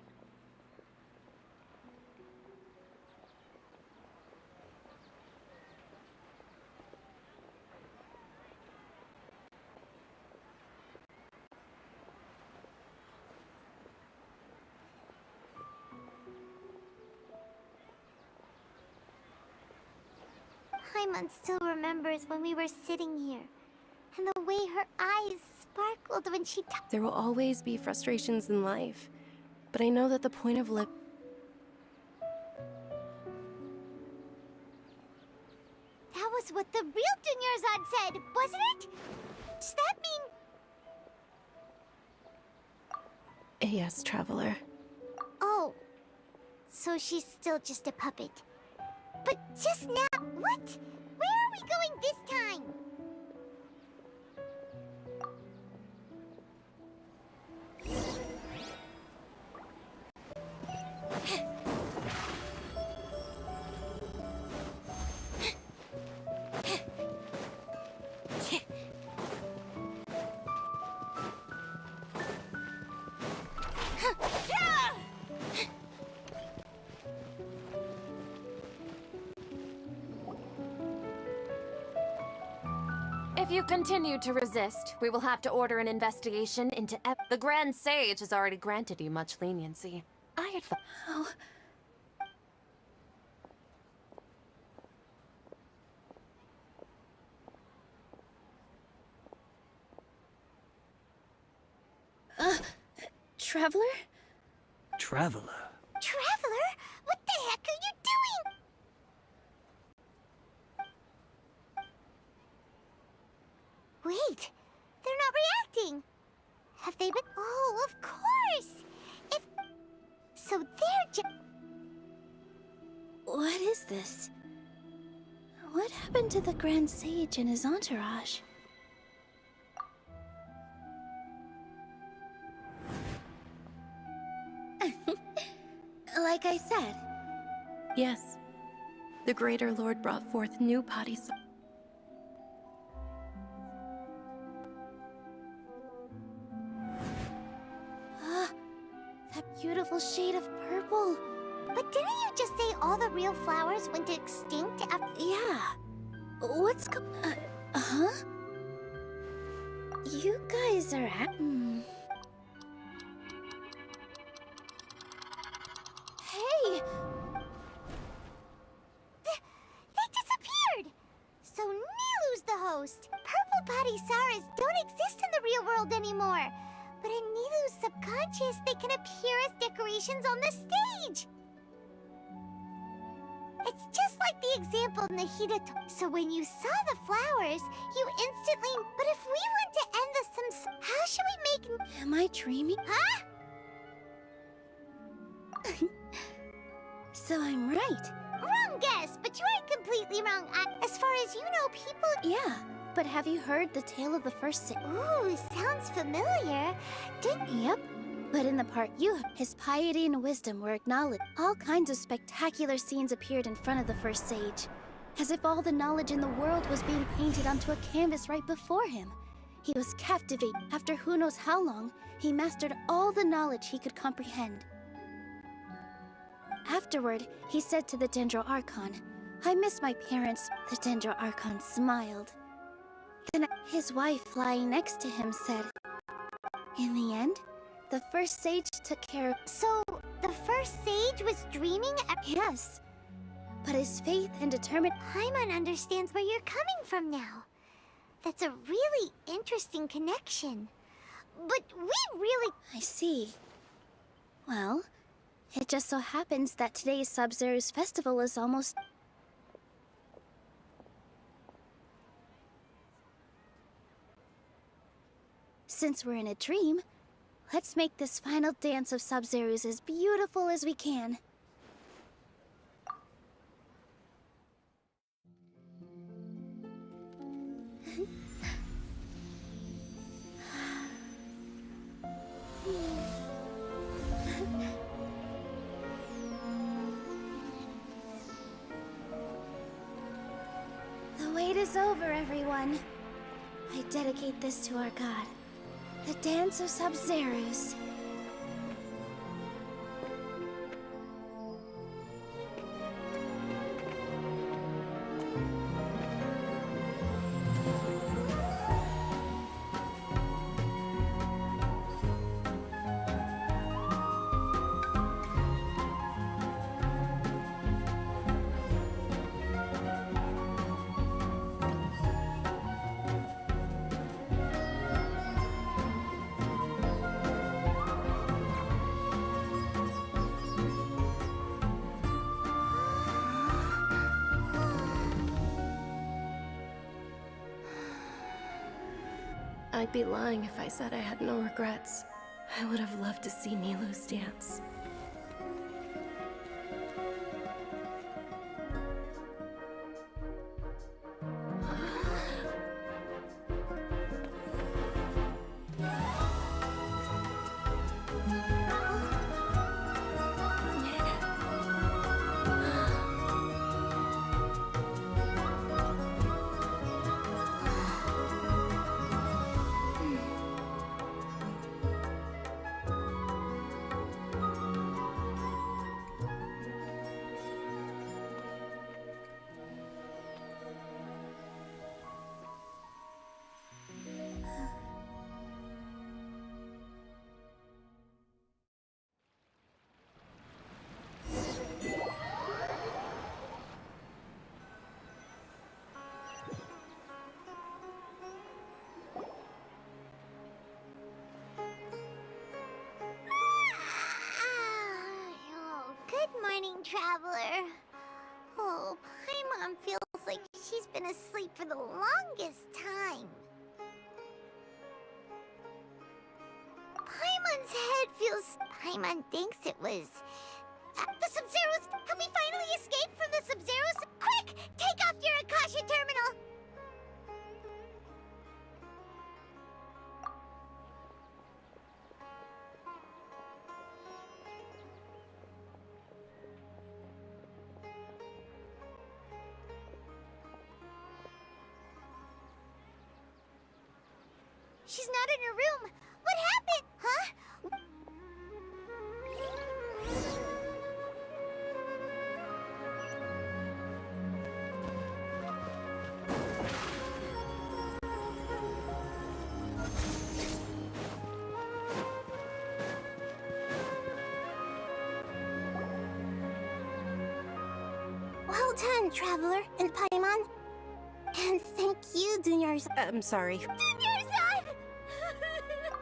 [SPEAKER 3] Paimon still remembers when we were sitting here, and the way her eyes sparkled when she talked.
[SPEAKER 4] There will always be frustrations in life, but I know that the point of
[SPEAKER 3] That was what the real Dunyarzad said, wasn't it? Does that mean...
[SPEAKER 4] Yes, Traveler.
[SPEAKER 3] Oh, so she's still just a puppet. But just now, what? Where are we going this time?
[SPEAKER 9] If you continue to resist, we will have to order an investigation into the Grand Sage has already granted you much leniency. I advise...
[SPEAKER 10] Oh. Traveler?
[SPEAKER 6] Traveler?
[SPEAKER 3] Traveler? What the heck are you doing? Wait, they're not reacting. Have they been? Oh, of course. So they're just...
[SPEAKER 10] What is this? What happened to the Grand Sage and his entourage? Like I said.
[SPEAKER 4] Yes. The Greater Lord brought forth new bodies.
[SPEAKER 10] That beautiful shade of purple.
[SPEAKER 3] But didn't you just say all the real flowers went extinct after—
[SPEAKER 10] Yeah. What's huh? You guys are Hey!
[SPEAKER 3] They disappeared! So Nilu's the host. Purple body Saras don't exist in the real world anymore. But in Nilu's subconscious, they can appear as decorations on the stage. It's just like the example in the Hidato. So when you saw the flowers, you instantly— But if we want to end the how should we make—
[SPEAKER 10] Am I dreaming?
[SPEAKER 3] Huh?
[SPEAKER 10] So I'm right.
[SPEAKER 3] Wrong guess, but you aren't completely wrong. As far as you know, people—
[SPEAKER 10] Yeah, but have you heard the tale of the first sage?
[SPEAKER 3] Ooh, sounds familiar.
[SPEAKER 10] Yep. But in the part you, his piety and wisdom were acknowledged. All kinds of spectacular scenes appeared in front of the first sage, as if all the knowledge in the world was being painted onto a canvas right before him. He was captivated. After who knows how long, he mastered all the knowledge he could comprehend. Afterward, he said to the Dendro Archon, "I miss my parents." The Dendro Archon smiled. Then his wife lying next to him said, "In the end, the first sage took care of—"
[SPEAKER 3] So, the first sage was dreaming?
[SPEAKER 10] Yes. But his faith and determination—
[SPEAKER 3] Paimon understands where you're coming from now. That's a really interesting connection. But we really—
[SPEAKER 10] I see. Well, it just so happens that today's Sub-Zero's festival is almost— Since we're in a dream, let's make this final dance of Sub-Zero's as beautiful as we can. The wait is over, everyone. I dedicate this to our god, the Dance of Sub-Zero's.
[SPEAKER 4] I'd be lying if I said I had no regrets. I would have loved to see Nilu's dance.
[SPEAKER 3] Traveler. Oh, Paimon feels like she's been asleep for the longest time. Paimon's head feels— Paimon thinks it was— the Sub-Zero's— Have we finally escaped from the She's not in her room. What happened? Huh?
[SPEAKER 13] Well done, Traveler and Paimon. And thank you, Dunyarzad.
[SPEAKER 4] I'm sorry.
[SPEAKER 3] Dunyarzad!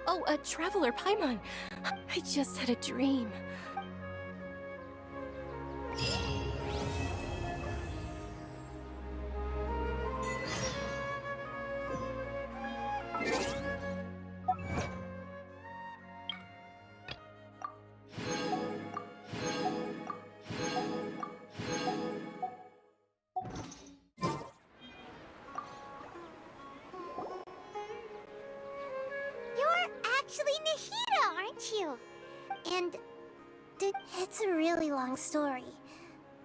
[SPEAKER 4] Oh, a Traveler Paimon. I just had a dream.
[SPEAKER 3] You're actually Nahida, aren't you? And
[SPEAKER 13] It's a really long story.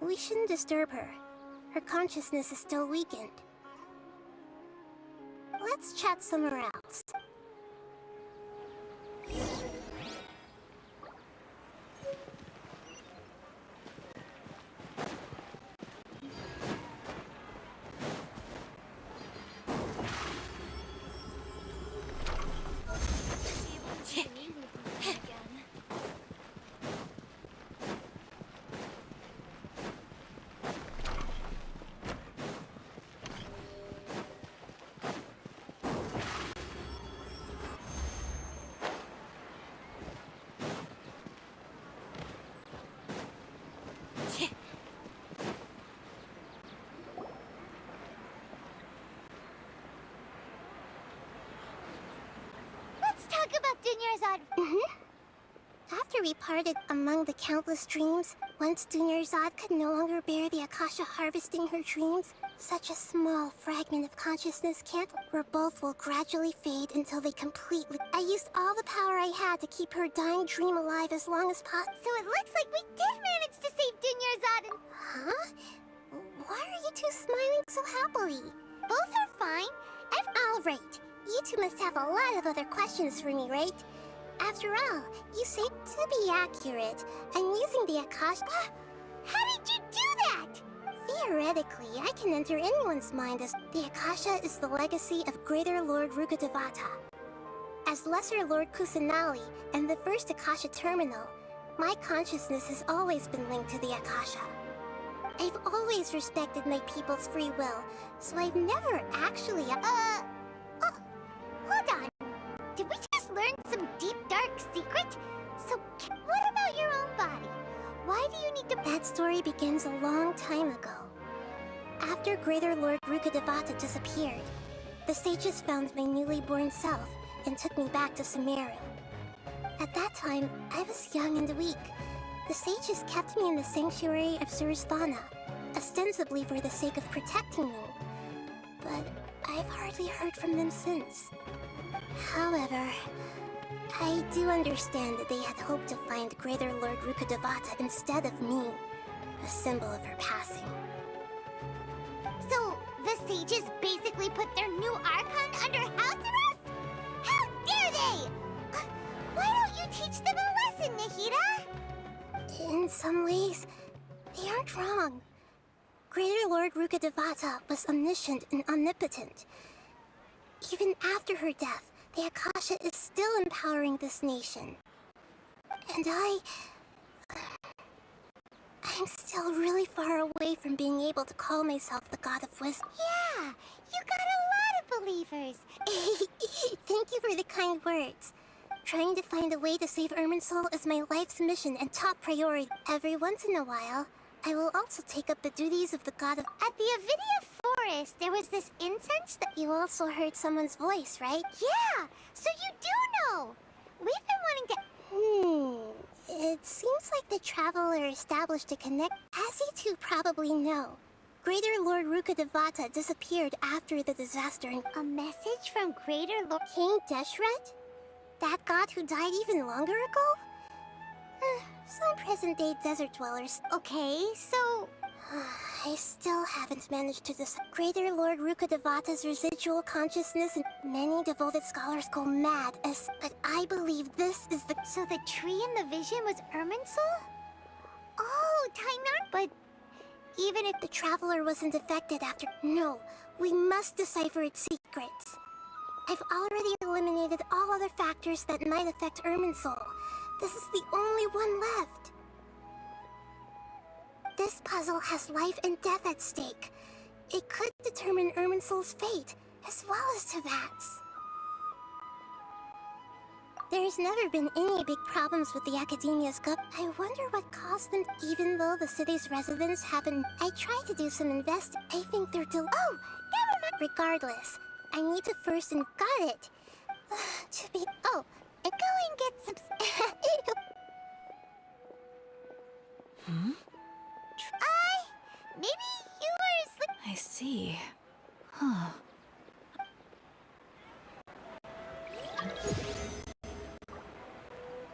[SPEAKER 13] We shouldn't disturb her. Her consciousness is still weakened. Let's chat somewhere else.
[SPEAKER 3] let's talk about Dunyarzad.
[SPEAKER 13] After we parted among the countless dreams, once Dunyarzad could no longer bear the Akasha harvesting her dreams, such a small fragment of consciousness can't, where both will gradually fade until they completely. I used all the power I had to keep her dying dream alive as long as possible.
[SPEAKER 3] So it looks like we did manage to save Dunyarzad and...
[SPEAKER 13] Huh? Why are you two smiling so happily?
[SPEAKER 3] Both are fine.
[SPEAKER 13] All right. You two must have a lot of other questions for me, right? After all, you say, to be accurate, I'm using the Akasha.
[SPEAKER 3] How did you do that?
[SPEAKER 13] Theoretically, I can enter anyone's mind as the Akasha is the legacy of Greater Lord Rukkhadevata. As Lesser Lord Kusanali and the first Akasha terminal, my consciousness has always been linked to the Akasha. I've always respected my people's free will, so I've never actually...
[SPEAKER 3] Hold on. Did we just learn some deep, dark secret? So, what about your own body? Why do you need to...
[SPEAKER 13] That story begins a long time ago. After Greater Lord Rukkhadevata disappeared, the sages found my newly born self and took me back to Sumeru. At that time, I was young and weak. The sages kept me in the sanctuary of Suristhana, ostensibly for the sake of protecting me. But I've hardly heard from them since. However, I do understand that they had hoped to find Greater Lord Rukkhadevata instead of me, a symbol of her passing.
[SPEAKER 3] So, the sages basically put their new Archon under house arrest? How dare they! Why don't you teach them a lesson, Nahida?
[SPEAKER 13] In some ways, they aren't wrong. Greater Lord Rukkhadevata was omniscient and omnipotent. Even after her death, the Akasha is still empowering this nation. And I'm still really far away from being able to call myself the God of Wisdom.
[SPEAKER 3] Yeah, you got a lot of believers.
[SPEAKER 13] Thank you for the kind words. Trying to find a way to save Irminsul is my life's mission and top priority. Every once in a while, I will also take up the duties of the God of...
[SPEAKER 3] At the Avidia Forest, there was this incense that...
[SPEAKER 13] You also heard someone's voice, right?
[SPEAKER 3] Yeah, so you do know. We've been wanting to...
[SPEAKER 13] It seems like the Traveler established a connect... As you two probably know, Greater Lord Rukkhadevata disappeared after the disaster and...
[SPEAKER 3] A message from Greater Lord...
[SPEAKER 13] King Deshret? That god who died even longer ago? Some present-day desert dwellers.
[SPEAKER 3] Okay, so...
[SPEAKER 13] I still haven't managed to decide. Greater Lord Rukkhadevata's residual consciousness and... Many devoted scholars go mad but I believe this is the—
[SPEAKER 3] So the tree in the vision was Irminsul? Oh, Tainar. But
[SPEAKER 13] Even if the traveler wasn't affected after— No, we must decipher its secrets. I've already eliminated all other factors that might affect Irminsul. This is the only one left. This puzzle has life and death at stake. It could determine Irminsul's fate, as well as Tevat's. There's never been any big problems with the Academia's gut. I wonder what caused them, even though the city's residents haven't— I tried to do some I think they're Oh, never mind. Regardless, I need to first and— Got it! To be— Oh, and go and get some—
[SPEAKER 5] Hmm?
[SPEAKER 3] maybe you were asleep.
[SPEAKER 5] I see. Huh.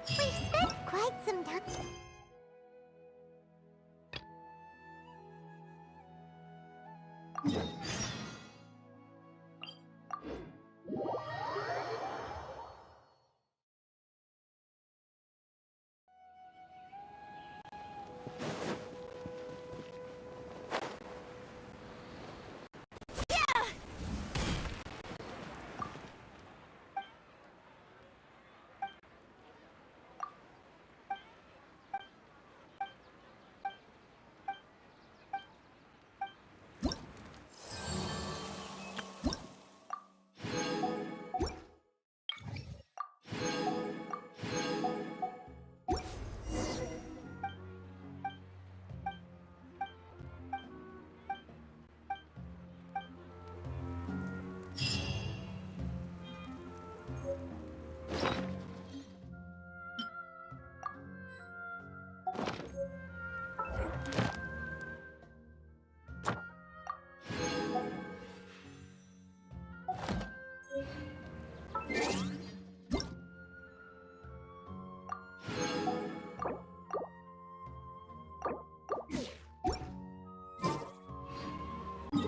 [SPEAKER 3] We've spent quite some time.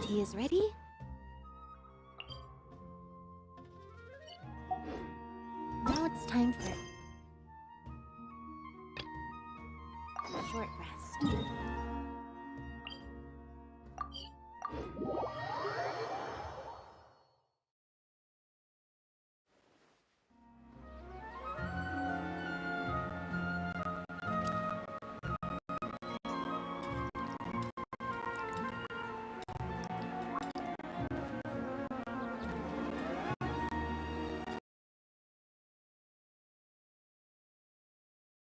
[SPEAKER 5] Tea is ready.
[SPEAKER 3] Now it's time for a short rest.